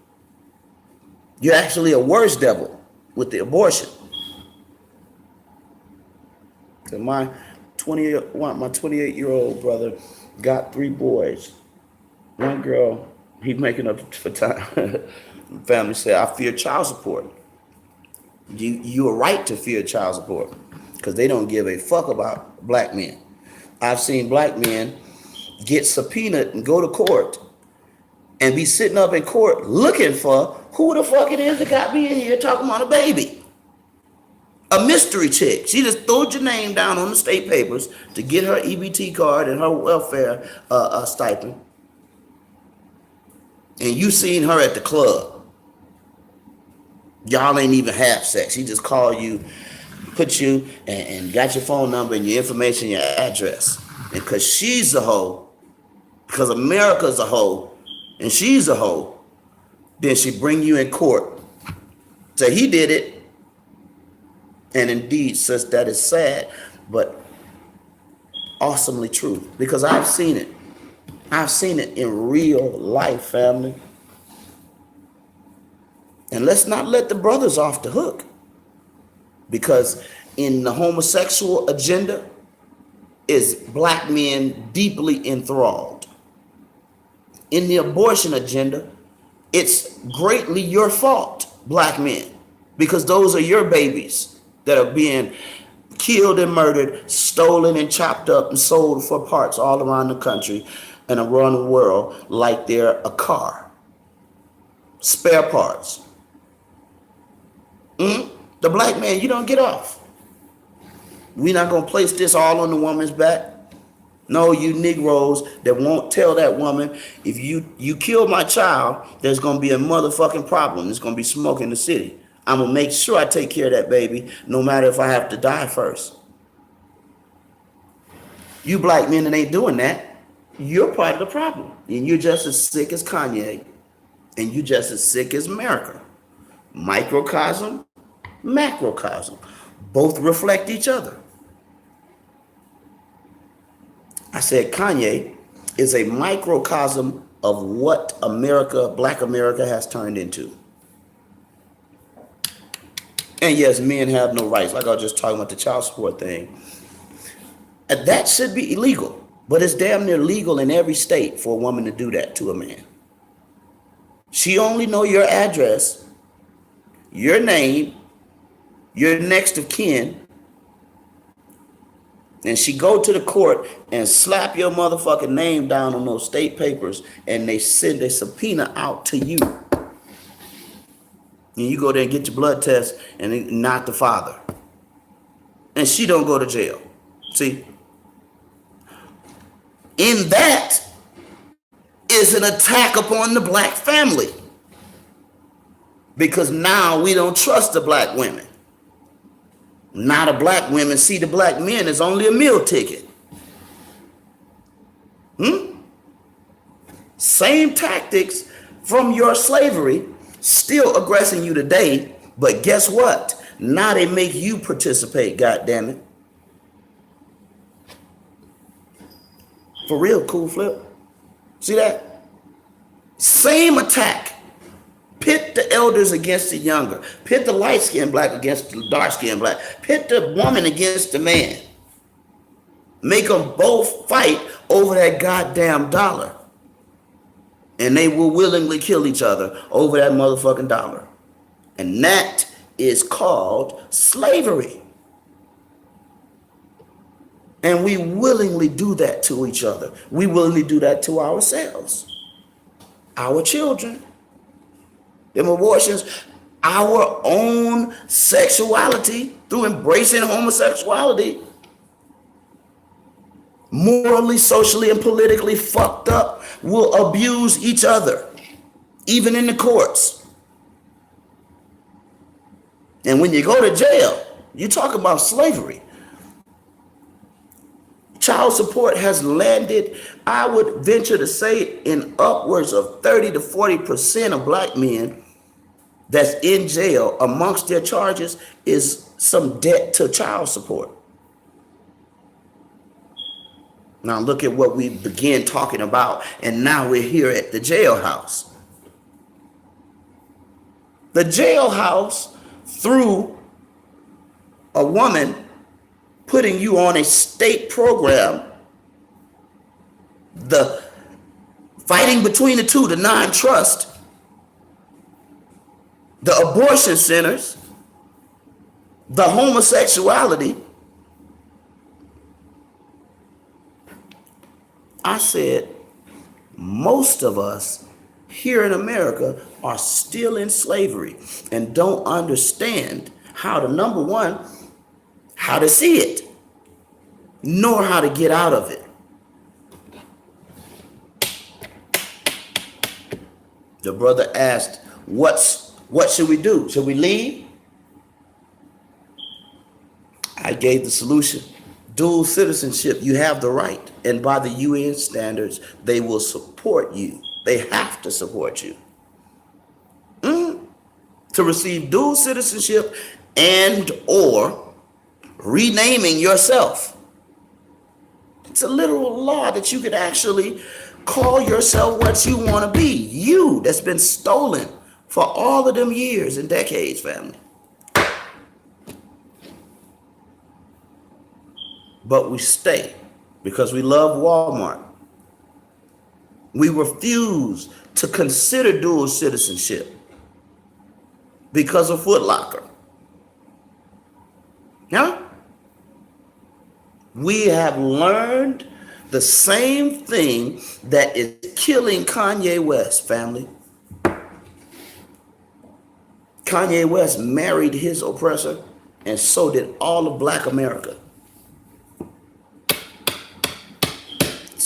You're actually a worse devil with the abortion. So my 28-year-old brother got 3 boys. One girl, he's making up for time. Family said, I fear child support. You are right to fear child support because they don't give a fuck about black men. I've seen black men get subpoenaed and go to court and be sitting up in court looking for who the fuck it is that got me in here talking about a baby. A mystery chick. She just throwed your name down on the state papers to get her EBT card and her welfare stipend. And you seen her at the club. Y'all ain't even have sex. She just called you, put you, and got your phone number and your information, your address. And because she's a hoe, because America's a hoe, and she's a hoe, then she bring you in court. Say he did it. And indeed, sis, that is sad, but awesomely true. Because I've seen it. I've seen it in real life, family. And let's not let the brothers off the hook. Because in the homosexual agenda is black men deeply enthralled. In the abortion agenda, it's greatly your fault, black men, because those are your babies that are being killed and murdered, stolen and chopped up and sold for parts all around the country and around the world like they're a car. Spare parts. The black man, you don't get off. We're not going to place this all on the woman's back. No, you Negroes that won't tell that woman, if you kill my child, there's going to be a motherfucking problem. There's going to be smoke in the city. I'm going to make sure I take care of that baby, no matter if I have to die first. You black men that ain't doing that, you're part of the problem. And you're just as sick as Kanye. And you're just as sick as America. Microcosm, macrocosm. Both reflect each other. I said Kanye is a microcosm of what America, black America, has turned into. And yes, men have no rights, like I was just talking about the child support thing. And that should be illegal, but it's damn near legal in every state for a woman to do that to a man. She only know your address, your name, your next of kin, and she go to the court and slap your motherfucking name down on those state papers, and they send a subpoena out to you. And you go there and get your blood test, and not the father. And she don't go to jail. See? In that is an attack upon the black family. Because now we don't trust the black women. Now the black women see the black men as only a meal ticket. Same tactics from your slavery, still aggressing you today, but guess what? Now they make you participate, goddammit. For real, cool flip. See that? Same attack. Pit the elders against the younger. Pit the light-skinned black against the dark-skinned black. Pit the woman against the man. Make them both fight over that goddamn dollar. And they will willingly kill each other over that motherfucking dollar. And that is called slavery. And we willingly do that to each other. We willingly do that to ourselves. Our children. Them abortions, our own sexuality through embracing homosexuality, morally, socially, and politically fucked up, will abuse each other, even in the courts. And when you go to jail, you talk about slavery. Child support has landed, I would venture to say, in upwards of 30 to 40% of black men that's in jail. Amongst their charges is some debt to child support. Now look at what we began talking about, and now we're here at the jailhouse. The jailhouse, through a woman putting you on a state program, the fighting between the two, the non-trust, the abortion centers, the homosexuality. I said, most of us here in America are still in slavery and don't understand how to, number one, how to see it, nor how to get out of it. The brother asked, what should we do? Should we leave? I gave the solution. Dual citizenship, you have the right. And by the UN standards, they will support you. They have to support you. To receive dual citizenship and or renaming yourself. It's a literal law that you could actually call yourself what you want to be. You that's been stolen for all of them years and decades, family. But we stay because we love Walmart. We refuse to consider dual citizenship because of Foot Locker. Yeah? We have learned the same thing that is killing Kanye West, family. Kanye West married his oppressor, and so did all of Black America.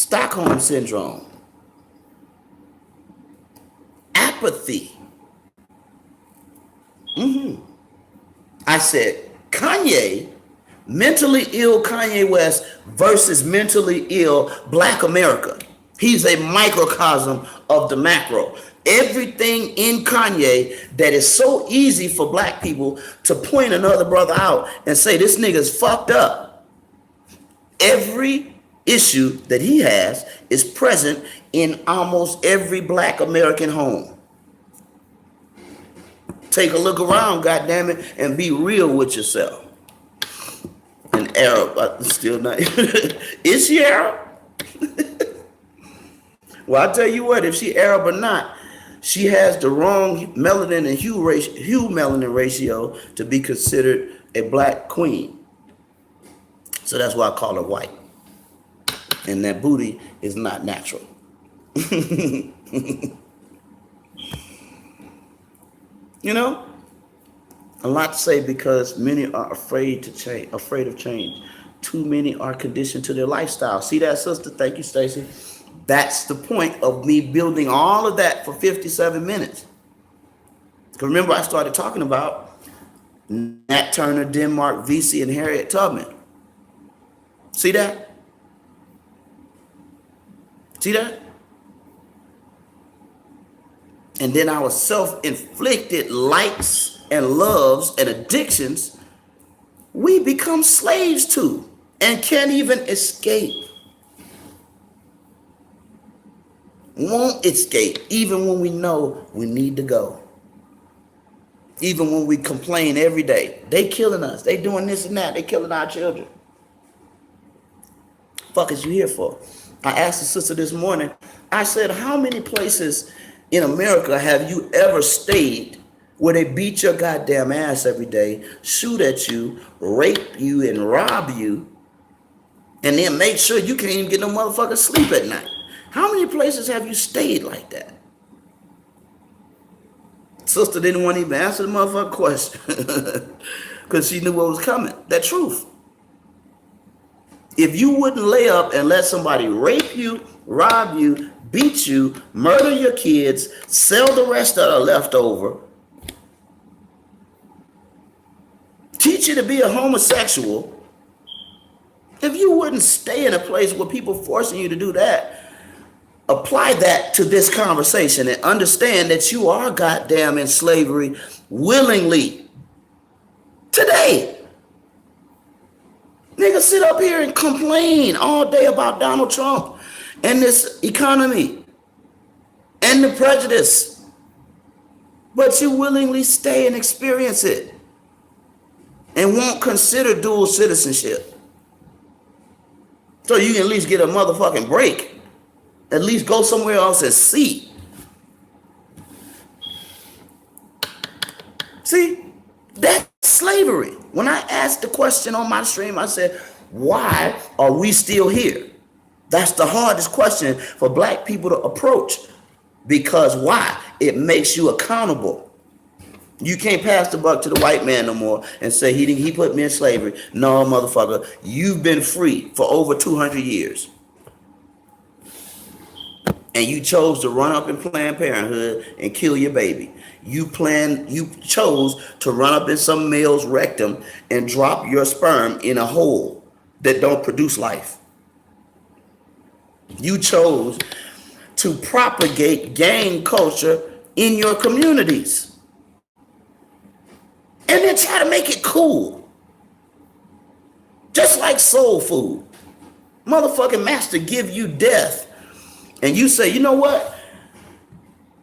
Stockholm syndrome, apathy. I said, Kanye, mentally ill Kanye West versus mentally ill Black America. He's a microcosm of the macro. Everything in Kanye that is so easy for Black people to point another brother out and say, this nigga's fucked up. Every issue that he has is present in almost every Black American home. Take a look around, goddammit, and be real with yourself. An Arab, still not. Is she Arab? Well, I'll tell you what, if she Arab or not, she has the wrong melanin and hue melanin ratio to be considered a Black queen. So that's why I call her white. And that booty is not natural. You know, a lot to say because many are afraid of change. Too many are conditioned to their lifestyle. See that, sister? Thank you, Stacy. That's the point of me building all of that for 57 minutes. Because remember, I started talking about Nat Turner, Denmark, Vesey, and Harriet Tubman. See that? See that? And then our self-inflicted likes and loves and addictions, we become slaves to and can't even escape. Won't escape, even when we know we need to go. Even when we complain every day. They killing us. They doing this and that. They killing our children. Fuck is you here for? I asked the sister this morning, I said, how many places in America have you ever stayed where they beat your goddamn ass every day, shoot at you, rape you, and rob you, and then make sure you can't even get no motherfucking sleep at night? How many places have you stayed like that? Sister didn't want to even answer the motherfucking question because she knew what was coming. That truth. If you wouldn't lay up and let somebody rape you, rob you, beat you, murder your kids, sell the rest that are left over, teach you to be a homosexual, if you wouldn't stay in a place where people forcing you to do that, apply that to this conversation and understand that you are goddamn in slavery willingly. Today. Niggas sit up here and complain all day about Donald Trump and this economy and the prejudice. But you willingly stay and experience it and won't consider dual citizenship. So you can at least get a motherfucking break. At least go somewhere else and see. See, that's slavery. When I asked the question on my stream, I said, why are we still here? That's the hardest question for Black people to approach. Because why? It makes you accountable. You can't pass the buck to the white man no more and say he put me in slavery. No, motherfucker, you've been free for over 200 years. And you chose to run up in Planned Parenthood and kill your baby. You chose to run up in some male's rectum and drop your sperm in a hole that don't produce life. You chose to propagate gang culture in your communities. And then try to make it cool. Just like soul food. Motherfucking master give you death. And you say, you know what?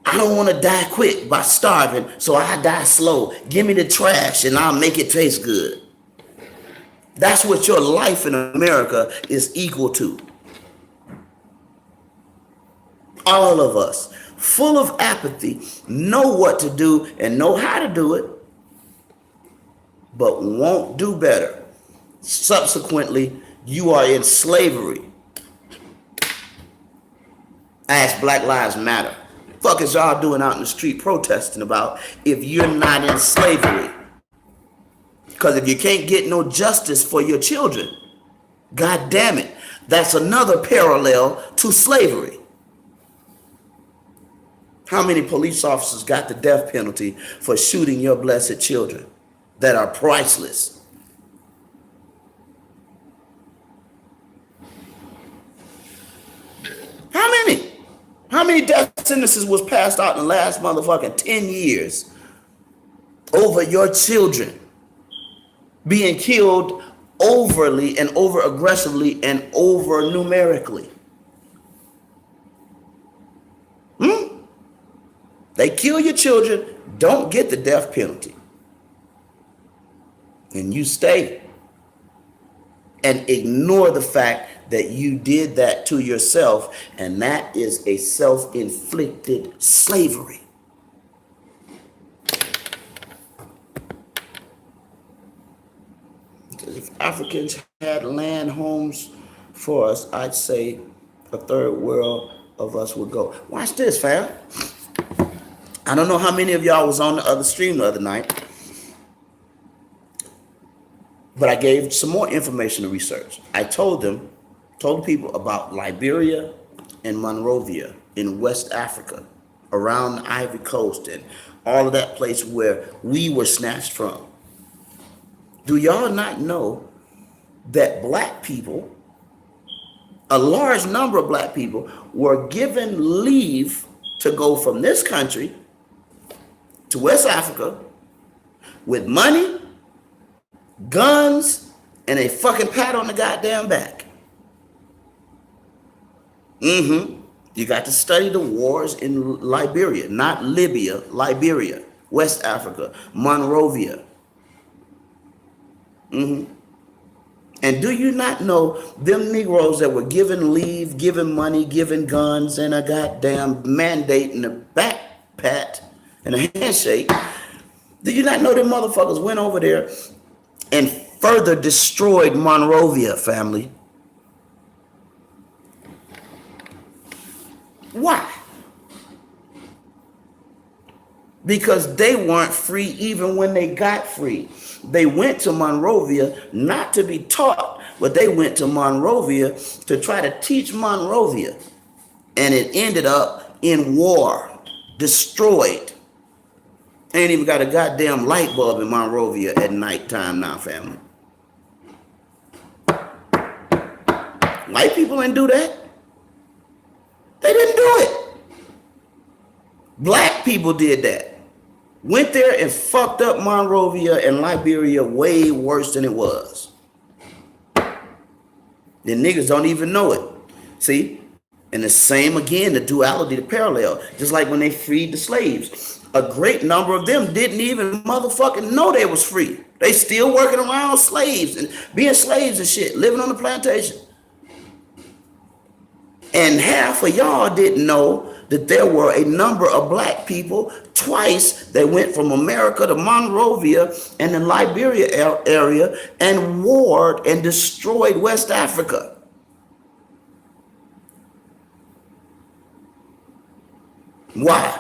I don't want to die quick by starving, so I die slow. Give me the trash and I'll make it taste good. That's what your life in America is equal to. All of us, full of apathy, know what to do and know how to do it, but won't do better. Subsequently, you are in slavery. Ask Black Lives Matter. Fuck is y'all doing out in the street protesting about if you're not in slavery? Because if you can't get no justice for your children, God damn it. That's another parallel to slavery. How many police officers got the death penalty for shooting your blessed children that are priceless? How many? How many death sentences was passed out in the last motherfucking 10 years over your children being killed overly and over aggressively and over numerically? They kill your children, don't get the death penalty. And you stay and ignore the fact that you did that to yourself, and that is a self-inflicted slavery. If Africans had land homes for us, I'd say a third world of us would go. Watch this, fam. I don't know how many of y'all was on the other stream the other night, but I gave some more information to research. I told people about Liberia and Monrovia in West Africa, around the Ivory Coast and all of that place where we were snatched from. Do y'all not know that black people, a large number of black people, were given leave to go from this country to West Africa with money, guns, and a fucking pat on the goddamn back? You got to study the wars in Liberia, not Libya, Liberia, West Africa, Monrovia. And do you not know them Negroes that were given leave, given money, given guns, and a goddamn mandate and a back pat and a handshake? Do you not know them motherfuckers went over there and further destroyed Monrovia, family? Why? Because they weren't free even when they got free. They went to Monrovia not to be taught, but they went to Monrovia to try to teach Monrovia. And it ended up in war, destroyed. Ain't even got a goddamn light bulb in Monrovia at nighttime now, family. White people didn't do that. They didn't do it. Black people did that. Went there and fucked up Monrovia and Liberia way worse than it was. The niggas don't even know it. See? And the same again, the duality, the parallel. Just like when they freed the slaves. A great number of them didn't even motherfucking know they was free. They still working around slaves and being slaves and shit, living on the plantation. And half of y'all didn't know that there were a number of black people twice that went from America to Monrovia and the Liberia area and warred and destroyed West Africa. Why?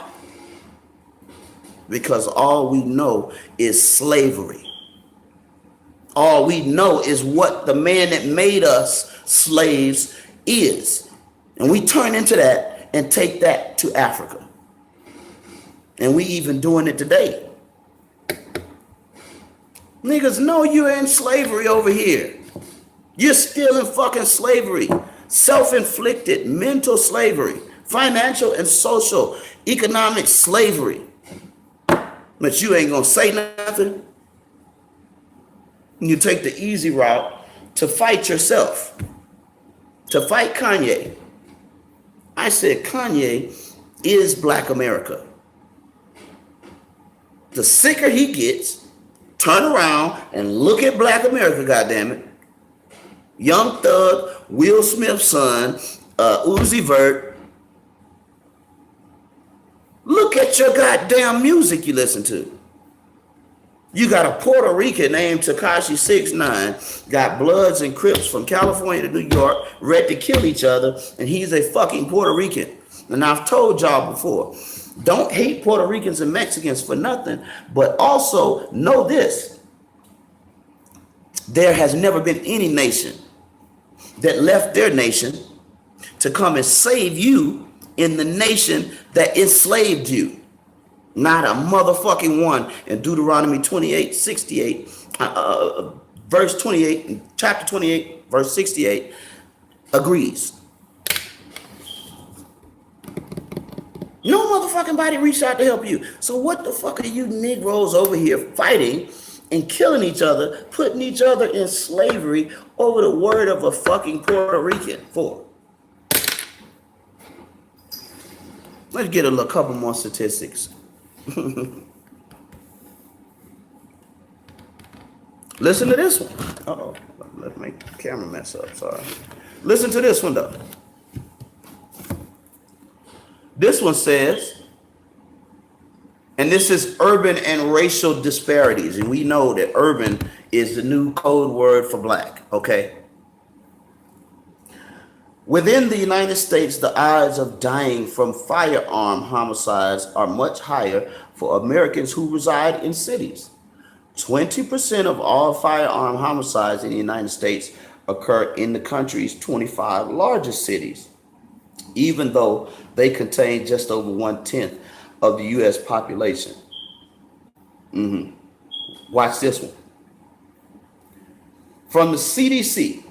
Because all we know is slavery. All we know is what the man that made us slaves is. And we turn into that and take that to Africa. And we even doing it today. Niggas know you're in slavery over here. You're still in fucking slavery. Self-inflicted mental slavery. Financial and social, economic slavery. But you ain't gonna say nothing. You take the easy route to fight yourself. To fight Kanye. I said Kanye is Black America. The sicker he gets, turn around and look at Black America, goddammit. Young Thug, Will Smith's son, Uzi Vert. Look at your goddamn music you listen to. You got a Puerto Rican named Tekashi 6ix9ine, got Bloods and Crips from California to New York, ready to kill each other, and he's a fucking Puerto Rican. And I've told y'all before, don't hate Puerto Ricans and Mexicans for nothing, but also know this. There has never been any nation that left their nation to come and save you in the nation that enslaved you. Not a motherfucking one. In Deuteronomy 28:68, verse 28, chapter 28, verse 68, agrees. No motherfucking body reached out to help you. So what the fuck are you Negroes over here fighting and killing each other, putting each other in slavery over the word of a fucking Puerto Rican for? Let's get a couple more statistics. Listen to this one. Uh-oh, let me make the camera mess up, sorry. Listen to this one though. This one says, and this is urban and racial disparities. And we know that urban is the new code word for black, okay? Within the United States, the odds of dying from firearm homicides are much higher for Americans who reside in cities. 20% of all firearm homicides in the United States occur in the country's 25 largest cities, even though they contain just over 1/10 of the U.S. population. Watch this one. From the CDC,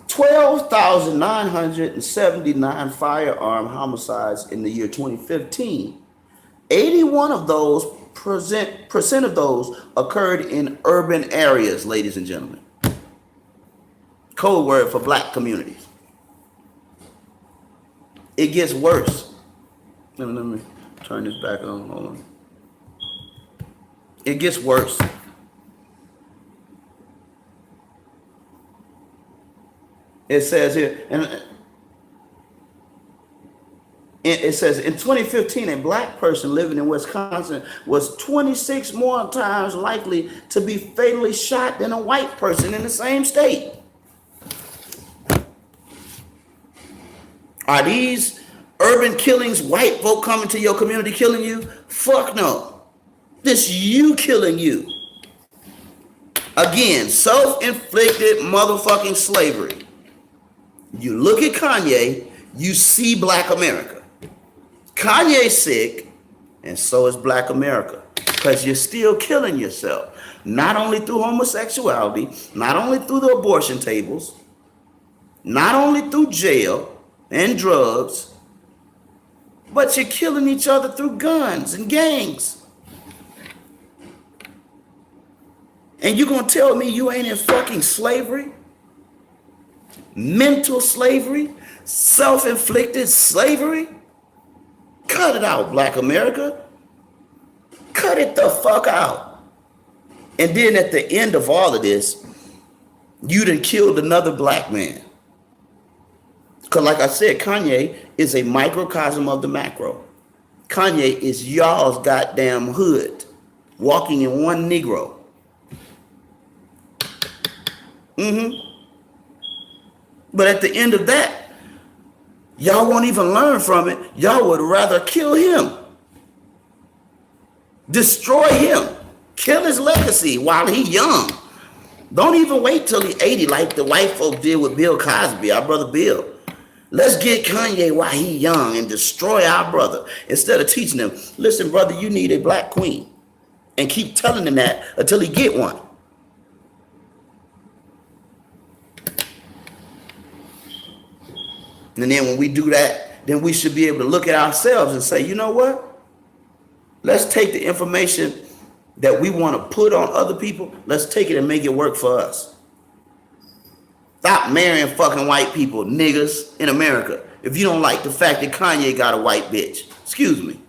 12,979 firearm homicides in the year 2015. 81 of those percent of those occurred in urban areas, ladies and gentlemen. Code word for black communities. It gets worse. Let me turn this back on. Hold on. It gets worse. It says here, and it says in 2015, a black person living in Wisconsin was 26 more times likely to be fatally shot than a white person in the same state. Are these urban killings white folk coming to your community killing you? Fuck no. This you killing you. Again, self-inflicted motherfucking slavery. You look at Kanye, you see black America. Kanye's sick, and so is black America. Because you're still killing yourself. Not only through homosexuality, not only through the abortion tables, not only through jail and drugs, but you're killing each other through guns and gangs. And you're gonna tell me you ain't in fucking slavery? Mental slavery? Self-inflicted slavery? Cut it out, black America. Cut it the fuck out. And then at the end of all of this, you done killed another black man. Because like I said, Kanye is a microcosm of the macro. Kanye is y'all's goddamn hood, walking in one Negro. But at the end of that, y'all won't even learn from it. Y'all would rather kill him. Destroy him. Kill his legacy while he young. Don't even wait till he's 80 like the white folk did with Bill Cosby, our brother Bill. Let's get Kanye while he young and destroy our brother. Instead of teaching him, listen, brother, you need a black queen. And keep telling him that until he get one. And then when we do that, then we should be able to look at ourselves and say, you know what? Let's take the information that we want to put on other people. Let's take it and make it work for us. Stop marrying fucking white people, niggas, in America. If you don't like the fact that Kanye got a white bitch. Excuse me.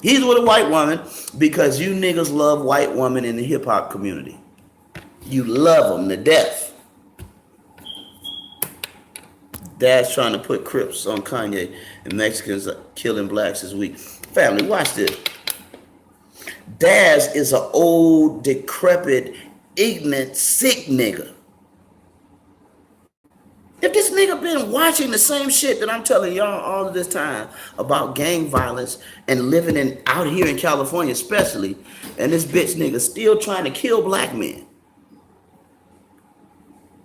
He's with a white woman because you niggas love white women in the hip hop community. You love them to death. Dad's trying to put Crips on Kanye and Mexicans killing blacks this week. Family, watch this. Daz is an old, decrepit, ignorant, sick nigga. If this nigga been watching the same shit that I'm telling y'all all of this time about gang violence and living in out here in California especially, and this bitch nigga still trying to kill black men.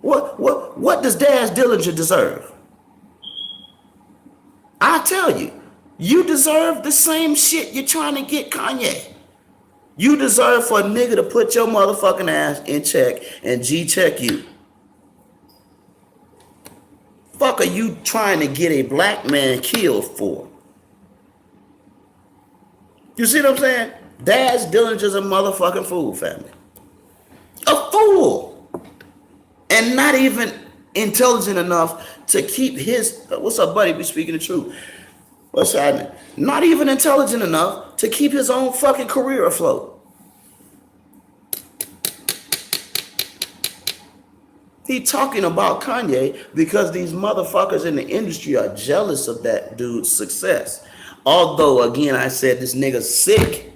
What does Daz Dillinger deserve? I tell you, you deserve the same shit you're trying to get Kanye. You deserve for a nigga to put your motherfucking ass in check and G-check you. Fuck are you trying to get a black man killed for? You see what I'm saying? Daz Dillinger's a motherfucking fool, family. A fool. And not even intelligent enough to keep his, what's up, buddy? Be speaking the truth. What's happening? Not even intelligent enough to keep his own fucking career afloat. He talking about Kanye because these motherfuckers in the industry are jealous of that dude's success. Although, again, I said this nigga's sick.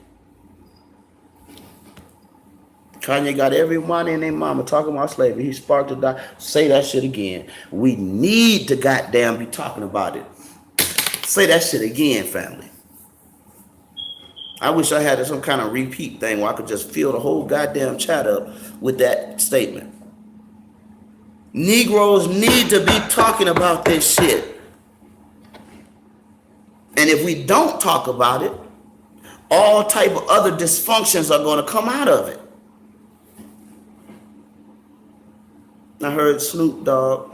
Kanye got every money in their mama talking about slavery. He sparked the die. Say that shit again. We need to goddamn be talking about it. Say that shit again, family. I wish I had some kind of repeat thing where I could just fill the whole goddamn chat up with that statement. Negroes need to be talking about this shit. And if we don't talk about it, all type of other dysfunctions are going to come out of it. I heard Snoop Dogg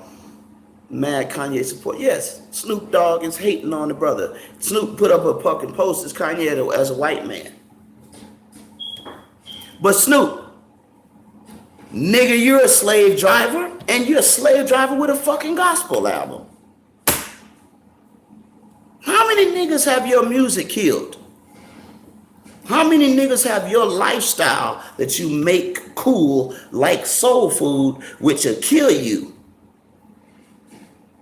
mad Kanye support. Yes, Snoop Dogg is hating on the brother. Snoop put up a fucking post as Kanye as a white man. But Snoop, nigga, you're a slave driver, and you're a slave driver with a fucking gospel album. How many niggas have your music killed? How many niggas have your lifestyle that you make cool like soul food, which will kill you?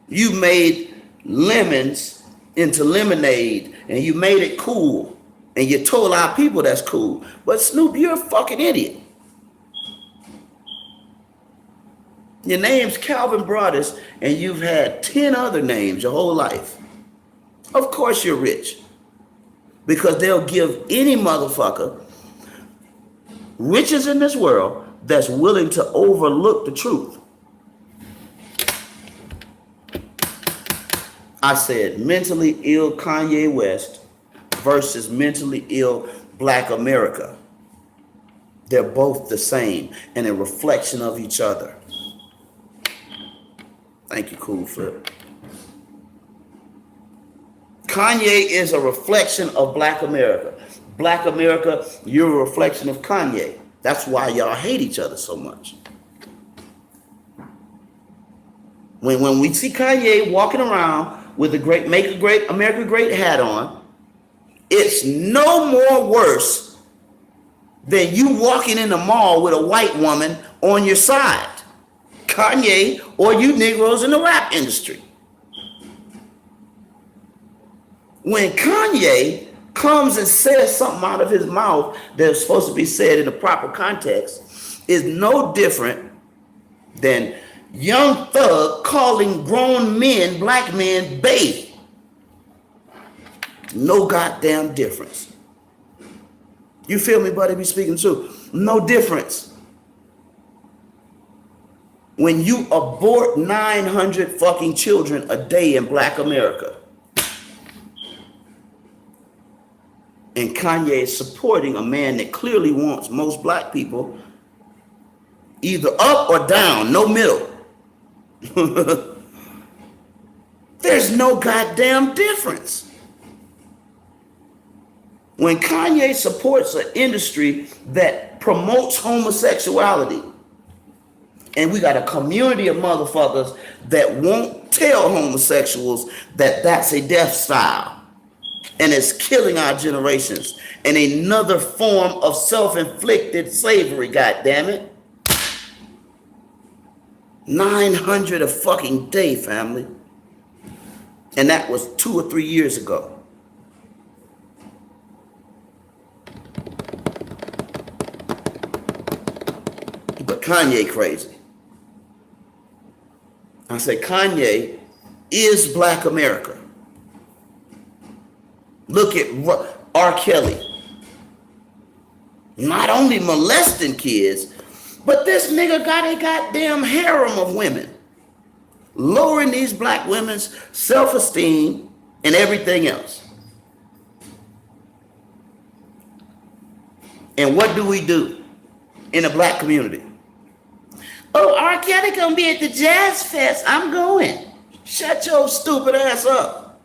You made lemons into lemonade, and you made it cool, and you told our people that's cool. But Snoop, you're a fucking idiot. Your name's Calvin Broadus, and you've had 10 other names your whole life. Of course you're rich. Because they'll give any motherfucker riches in this world that's willing to overlook the truth. I said mentally ill Kanye West versus mentally ill Black America. They're both the same and a reflection of each other. Thank you, Cool Flip. Kanye is a reflection of Black America. Black America, you're a reflection of Kanye. That's why y'all hate each other so much. When we see Kanye walking around with the great Make America Great hat on, it's no more worse than you walking in the mall with a white woman on your side. Kanye or you Negroes in the rap industry. When Kanye comes and says something out of his mouth that's supposed to be said in the proper context, is no different than Young Thug calling grown men, black men, bae. No goddamn difference. You feel me, buddy? Be speaking truth. No difference. When you abort 900 fucking children a day in Black America, and Kanye is supporting a man that clearly wants most black people either up or down, no middle. There's no goddamn difference. When Kanye supports an industry that promotes homosexuality, and we got a community of motherfuckers that won't tell homosexuals that that's a death style, and it's killing our generations, and another form of self-inflicted slavery, goddammit. 900 a fucking day, family. And that was 2 or 3 years ago. But Kanye crazy. I said, Kanye is Black America. Look at R. Kelly. Not only molesting kids, but this nigga got a goddamn harem of women, lowering these black women's self-esteem and everything else. And what do we do in the black community? Oh, R. Kelly gonna be at the Jazz Fest. I'm going. Shut your stupid ass up.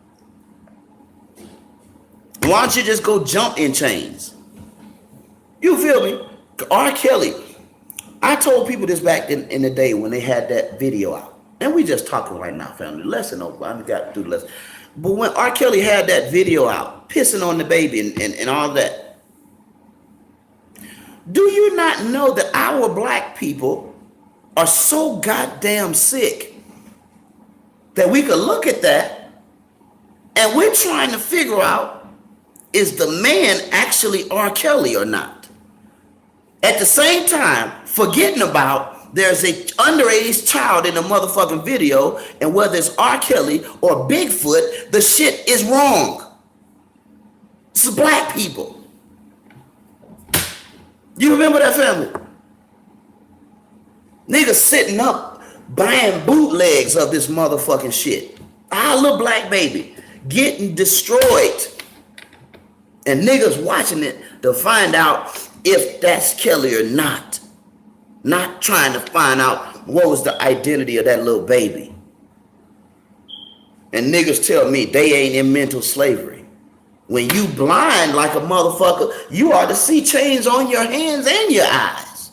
Why don't you just go jump in chains? You feel me? R. Kelly. I told people this back in the day when they had that video out. And we just talking right now, family. Lesson over. I got to do the lesson. But when R. Kelly had that video out, pissing on the baby and all that, do you not know that our black people are so goddamn sick that we could look at that and we're trying to figure out, is the man actually R. Kelly or not? At the same time, forgetting about there's a underage child in the motherfucking video, and whether it's R. Kelly or Bigfoot, the shit is wrong. It's black people. You remember that, family? Niggas sitting up buying bootlegs of this motherfucking shit. Our little black baby getting destroyed. And niggas watching it to find out if that's Kelly or not. Not trying to find out what was the identity of that little baby. And niggas tell me they ain't in mental slavery. When you blind like a motherfucker, you ought to see chains on your hands and your eyes.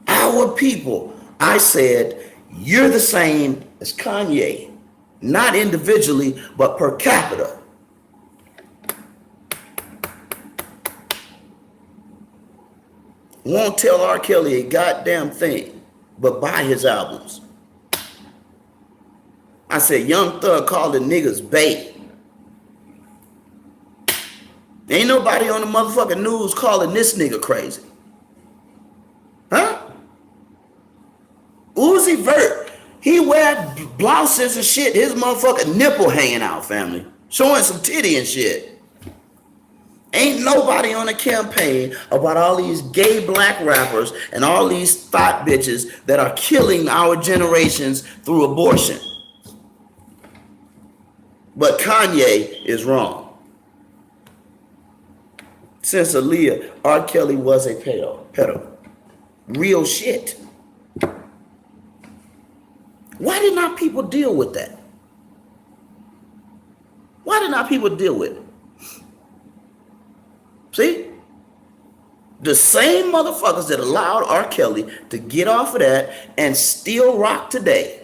Our people, I said, you're the same as Kanye. Not individually, but per capita. Won't tell R. Kelly a goddamn thing, but buy his albums. I said, Young Thug called the niggas bait. Ain't nobody on the motherfucking news calling this nigga crazy. Huh? Uzi Vert, he wear blouses and shit, his motherfucking nipple hanging out, family. Showing some titty and shit. Ain't nobody on a campaign about all these gay black rappers and all these thought bitches that are killing our generations through abortion. But Kanye is wrong. Since Aaliyah, R. Kelly was a pedo. Real shit. Why did not people deal with that? Why did not people deal with it? See? The same motherfuckers that allowed R. Kelly to get off of that and still rock today.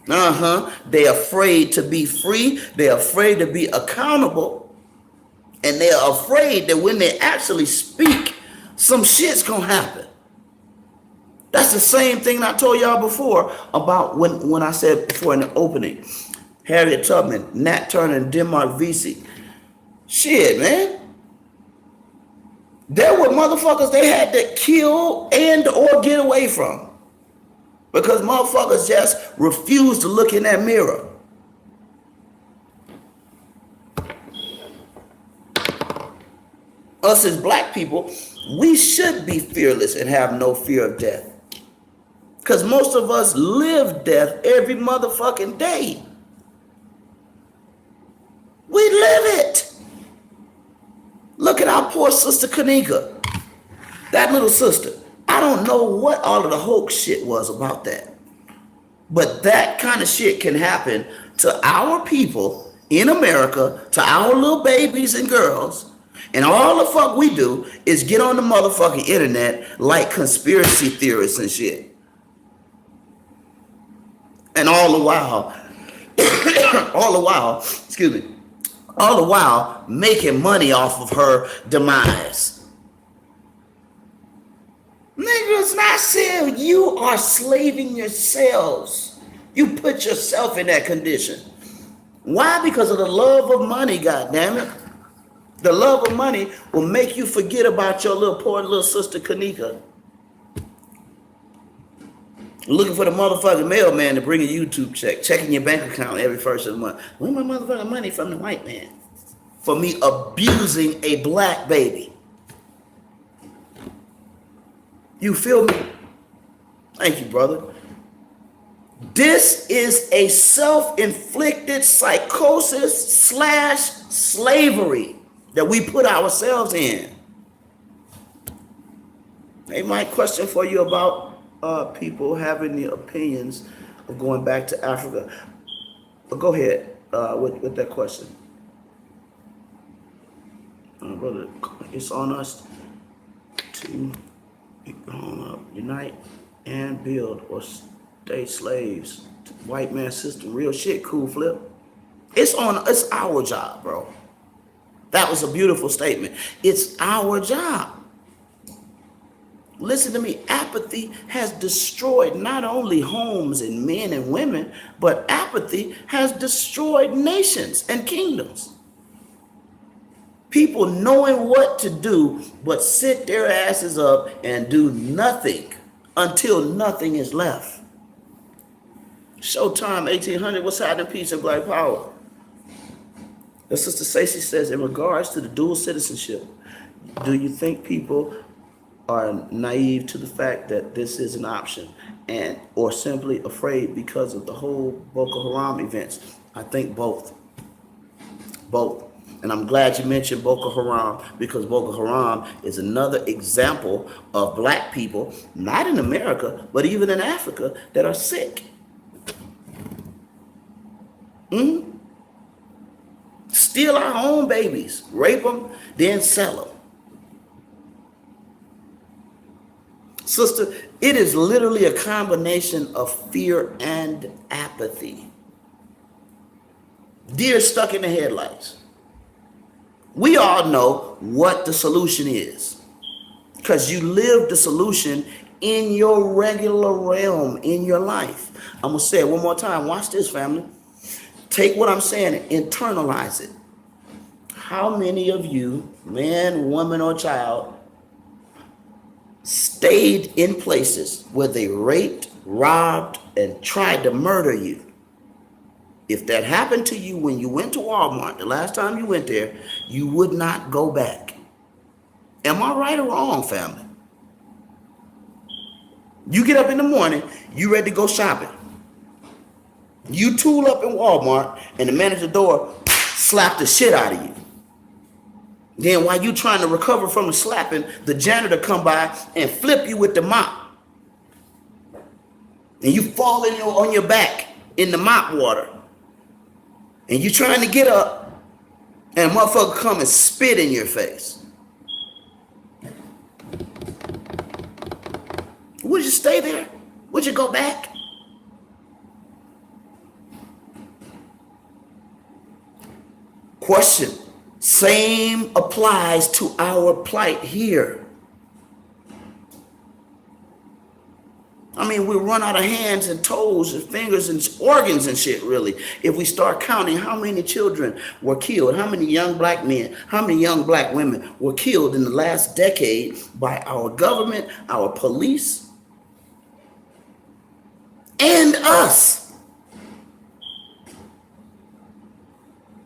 They're afraid to be free. They're afraid to be accountable. And they're afraid that when they actually speak, some shit's gonna happen. That's the same thing I told y'all before about when I said before in the opening. Harriet Tubman, Nat Turner, and Denmark Vesey. Shit, man. There were motherfuckers they had to kill and or get away from. Because motherfuckers just refused to look in that mirror. Us as black people, we should be fearless and have no fear of death. Because most of us live death every motherfucking day. We live it. Look at our poor sister Kanika. That little sister. I don't know what all of the hoax shit was about that. But that kind of shit can happen to our people in America, to our little babies and girls. And all the fuck we do is get on the motherfucking internet like conspiracy theorists and shit. And all the while, all the while making money off of her demise. Niggas, not saying you are slaving yourselves. You put yourself in that condition. Why? Because of the love of money, goddammit. The love of money will make you forget about your little poor little sister Kanika. Looking for the motherfucking mailman to bring a YouTube check, checking your bank account every first of the month. Where's my motherfucking money from the white man? For me abusing a black baby. You feel me? Thank you, brother. This is a self-inflicted psychosis / slavery that we put ourselves in. They might question for you about people having the opinions of going back to Africa. But go ahead with that question. Brother, it's on us to unite and build or stay slaves to the white man system. Real shit, cool flip. It's our job, bro. That was a beautiful statement. It's our job. Listen to me. Apathy has destroyed not only homes and men and women, but apathy has destroyed nations and kingdoms. People knowing what to do, but sit their asses up and do nothing until nothing is left. Showtime 1800, what's happening? Peace and black power. The Sister Stacey says, in regards to the dual citizenship, do you think people are naive to the fact that this is an option and or simply afraid because of the whole Boko Haram events? I think both. And I'm glad you mentioned Boko Haram, because Boko Haram is another example of black people, not in America, but even in Africa, that are sick. Steal our own babies, rape them, then sell them. Sister, it is literally a combination of fear and apathy. Deer stuck in the headlights. We all know what the solution is, because you live the solution in your regular realm in your life. I'm going to say it one more time. Watch this, family. Take what I'm saying, internalize it. How many of you, man, woman, or child, stayed in places where they raped, robbed, and tried to murder you? If that happened to you when you went to Walmart, the last time you went there, you would not go back. Am I right or wrong, family? You get up in the morning, you ready to go shopping. You tool up in Walmart, and the man at the door slap the shit out of you. Then while you trying to recover from the slapping, the janitor come by and flip you with the mop. And you fall on your back in the mop water. And you trying to get up, and a motherfucker come and spit in your face. Would you stay there? Would you go back? Question. Same applies to our plight here. I mean, we run out of hands and toes and fingers and organs and shit, really, if we start counting how many children were killed, how many young black men, how many young black women were killed in the last decade by our government, our police, and us.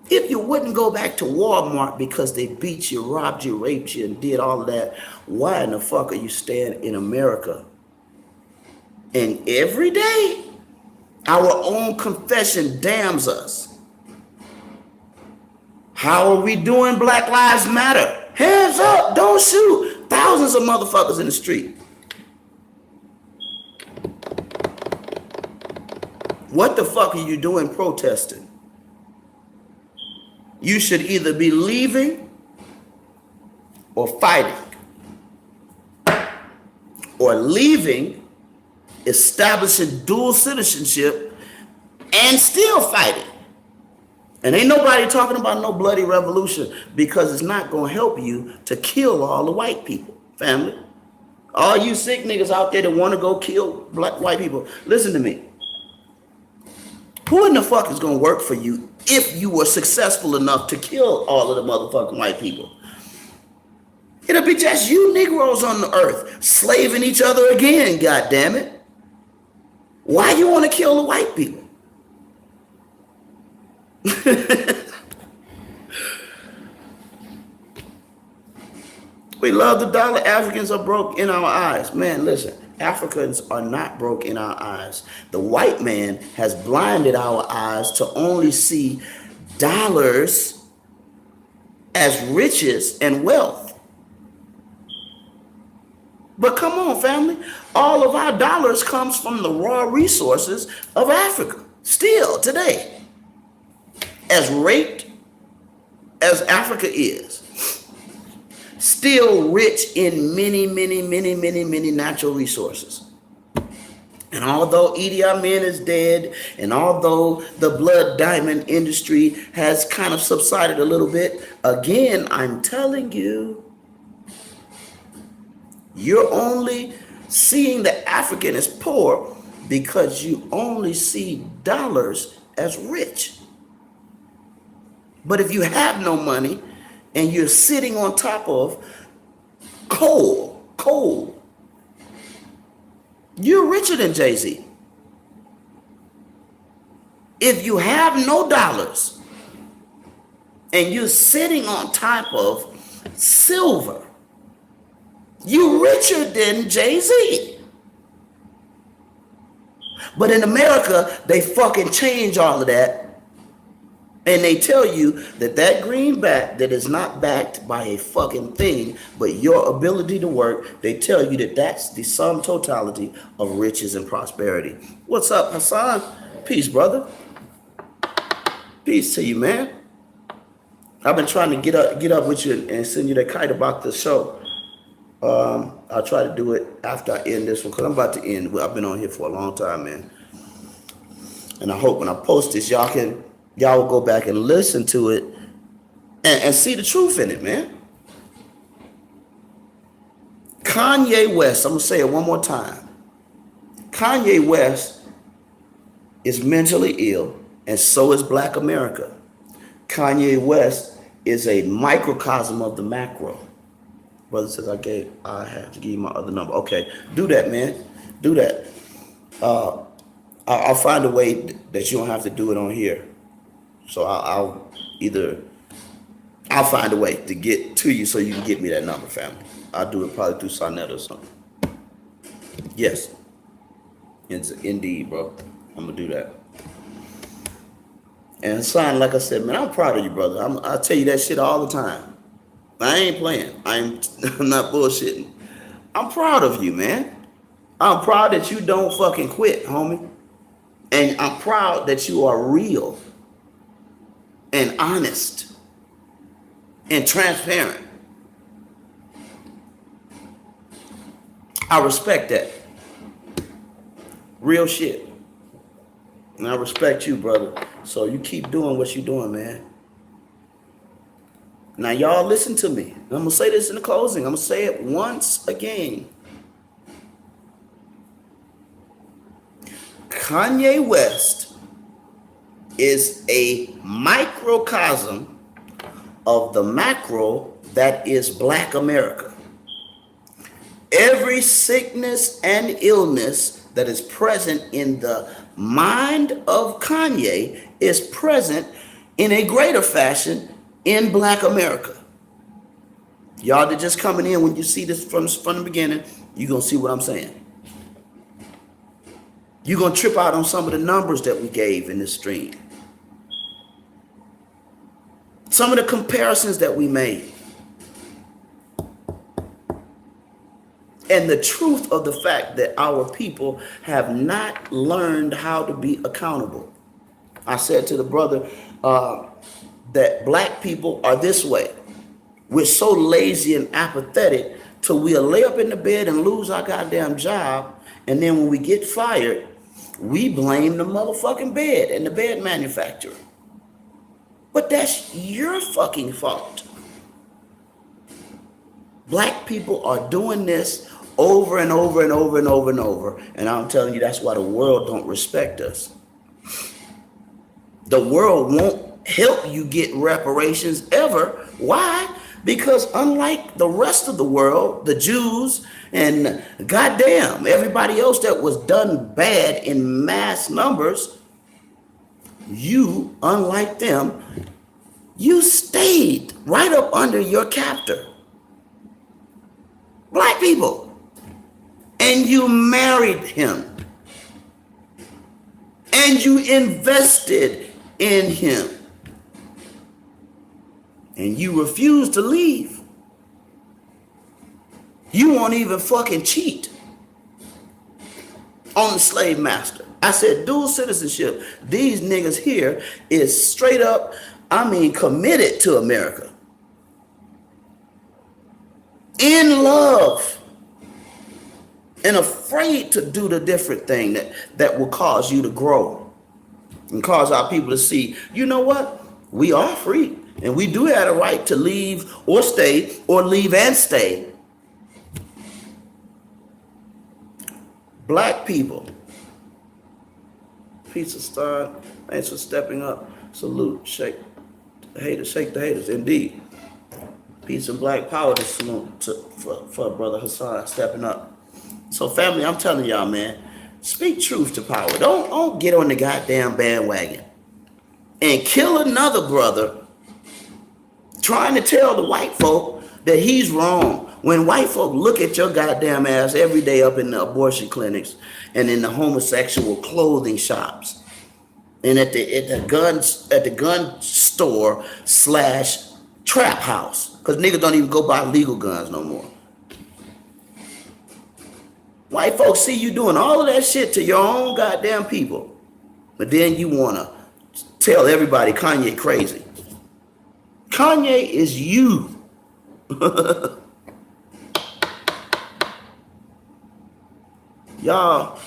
If you wouldn't go back to Walmart because they beat you, robbed you, raped you, and did all of that, why in the fuck are you staying in America? And every day, our own confession damns us. How are we doing Black Lives Matter? Hands up, don't shoot. Thousands of motherfuckers in the street. What the fuck are you doing protesting? You should either be leaving or fighting. Or leaving, establishing dual citizenship, and still fighting. And ain't nobody talking about no bloody revolution, because it's not going to help you to kill all the white people, family. All you sick niggas out there that want to go kill black white people, listen to me. Who in the fuck is going to work for you if you were successful enough to kill all of the motherfucking white people? It'll be just you Negroes on the earth, slaving each other again, goddammit. Why you want to kill the white people? We love the dollar. Africans are broke in our eyes. Man, listen, Africans are not broke in our eyes. The white man has blinded our eyes to only see dollars as riches and wealth. But come on, family. All of our dollars comes from the raw resources of Africa. Still today, as raped as Africa is, still rich in many, many, many, many, many natural resources. And although Idi Amin is dead, and although the blood diamond industry has kind of subsided a little bit, again, I'm telling you, you're only seeing the African as poor because you only see dollars as rich. But if you have no money and you're sitting on top of coal, you're richer than Jay-Z. If you have no dollars and you're sitting on top of silver, you're richer than Jay-Z. But in America, they fucking change all of that. And they tell you that that greenback that is not backed by a fucking thing, but your ability to work, they tell you that that's the sum totality of riches and prosperity. What's up, Hassan? Peace, brother. Peace to you, man. I've been trying to get up with you and send you that kite about the show. I'll try to do it after I end this one, because I'm about to end. I've been on here for a long time, man. And I hope when I post this, y'all will go back and listen to it and see the truth in it, man. Kanye West, I'm going to say it one more time. Kanye West is mentally ill, and so is Black America. Kanye West is a microcosm of the macro. Brother says I have to give you my other number. Okay, do that, man. Do that. I'll find a way that you don't have to do it on here. So I'll find a way to get to you so you can get me that number, family. I'll do it probably through Sonnet or something. Yes. Indeed, bro. I'm going to do that. And son, like I said, man, I'm proud of you, brother. I tell you that shit all the time. I ain't playing. I'm not bullshitting. I'm proud of you, man. I'm proud that you don't fucking quit, homie. And I'm proud that you are real and honest and transparent. I respect that. Real shit. And I respect you, brother. So you keep doing what you're doing, man. Now, y'all listen to me. I'm going to say this in the closing. I'm going to say it once again. Kanye West is a microcosm of the macro that is Black America. Every sickness and illness that is present in the mind of Kanye is present in a greater fashion in Black America. Y'all that just coming in, when you see this from the beginning, you're going to see what I'm saying. You're going to trip out on some of the numbers that we gave in this stream. Some of the comparisons that we made. And the truth of the fact that our people have not learned how to be accountable. I said to the brother that Black people are this way. We're so lazy and apathetic till we'll lay up in the bed and lose our goddamn job. And then when we get fired, we blame the motherfucking bed and the bed manufacturer. But that's your fucking fault. Black people are doing this over and over and over and over and over. And I'm telling you, that's why the world don't respect us. The world won't help you get reparations ever. Why? Because unlike the rest of the world, the Jews and goddamn everybody else that was done bad in mass numbers, you, unlike them, you stayed right up under your captor. Black people. And you married him. And you invested in him. And you refuse to leave. You won't even fucking cheat on the slave master. I said dual citizenship. These niggas here is straight up, committed to America. In love. And afraid to do the different thing that will cause you to grow. And cause our people to see, you know what? We are free. And we do have a right to leave or stay, or leave and stay. Black people. Pizza Star, thanks for stepping up. Salute, shake the haters, indeed. Peace and black power this salute for Brother Hassan stepping up. So family, I'm telling y'all, man, speak truth to power. Don't get on the goddamn bandwagon and kill another brother trying to tell the white folk that he's wrong. When white folk look at your goddamn ass every day up in the abortion clinics and in the homosexual clothing shops and at the gun store / trap house, because niggas don't even go buy legal guns no more. White folks see you doing all of that shit to your own goddamn people, but then you want to tell everybody Kanye crazy. Kanye is you. Y'all,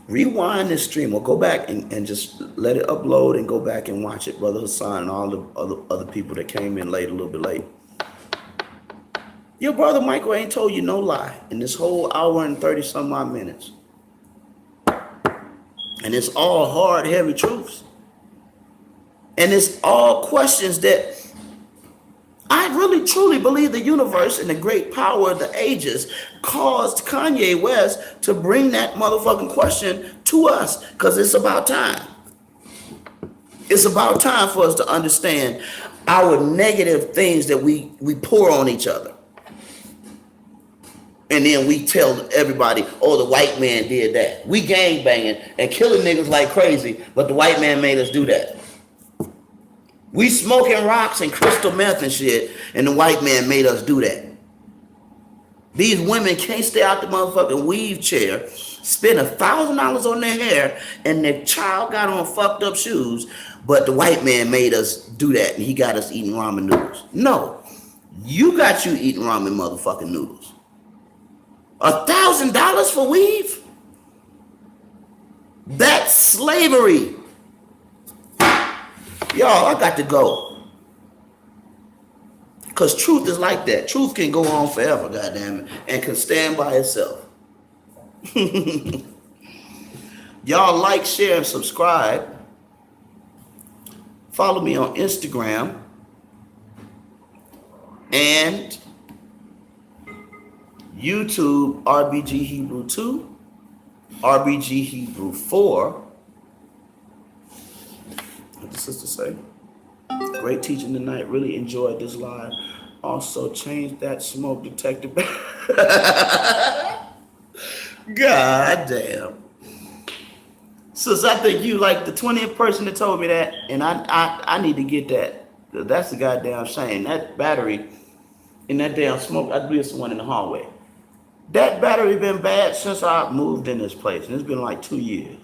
rewind this stream or go back and just let it upload and go back and watch it, Brother Hassan and all the other people that came in late, a little bit late. Your brother Michael ain't told you no lie in this whole hour and 30 some odd minutes. And it's all hard, heavy truths. And it's all questions that I really truly believe the universe and the great power of the ages caused Kanye West to bring that motherfucking question to us, because it's about time. It's about time for us to understand our negative things that we pour on each other. And then we tell everybody, oh, the white man did that. We gang banging and killing niggas like crazy, but the white man made us do that. We smoking rocks and crystal meth and shit, and the white man made us do that. These women can't stay out the motherfucking weave chair, spend $1,000 on their hair, and their child got on fucked up shoes, but the white man made us do that, and he got us eating ramen noodles. No, you got you eating ramen motherfucking noodles. $1,000 for weave? That's slavery. Y'all, I got to go. Because truth is like that. Truth can go on forever, goddamn it, and can stand by itself. Y'all like, share, and subscribe. Follow me on Instagram and YouTube, RBG Hebrew 2, RBG Hebrew 4. What the sister say? Great teaching tonight. Really enjoyed this live. Also, change that smoke detector. God damn. Sis, I think you like the 20th person that told me that, and I need to get that. That's a goddamn shame. That battery in that damn smoke, I believe it's the one in the hallway. That battery been bad since I moved in this place, and it's been like 2 years.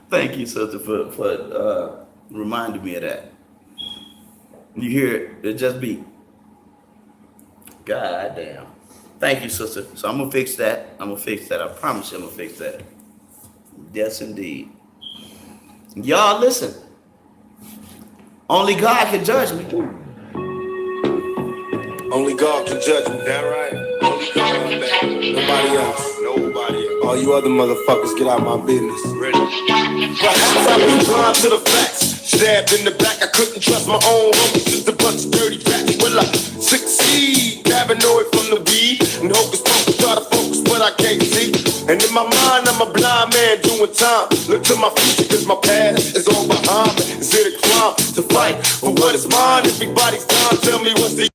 Thank you, sister, for reminding me of that. You hear it just beat. God damn. Thank you, sister. So I'm gonna fix that. I promise you I'm gonna fix that. Yes, indeed. Y'all listen. Only God can judge me. Only God can judge me. That right? Only God, man. Nobody else. All you other motherfuckers, get out my business. Ready? Perhaps I was blind to the facts. Stabbed in the back, I couldn't trust my own homies. Just a bunch of dirty rats. Will I succeed? Paranoid from the weed. And hocus pocus, try to focus, but I can't see. And in my mind, I'm a blind man doing time. Look to my future, cause my past is all behind me. Is it a crime to fight for what is mine? Everybody's time, tell me what's the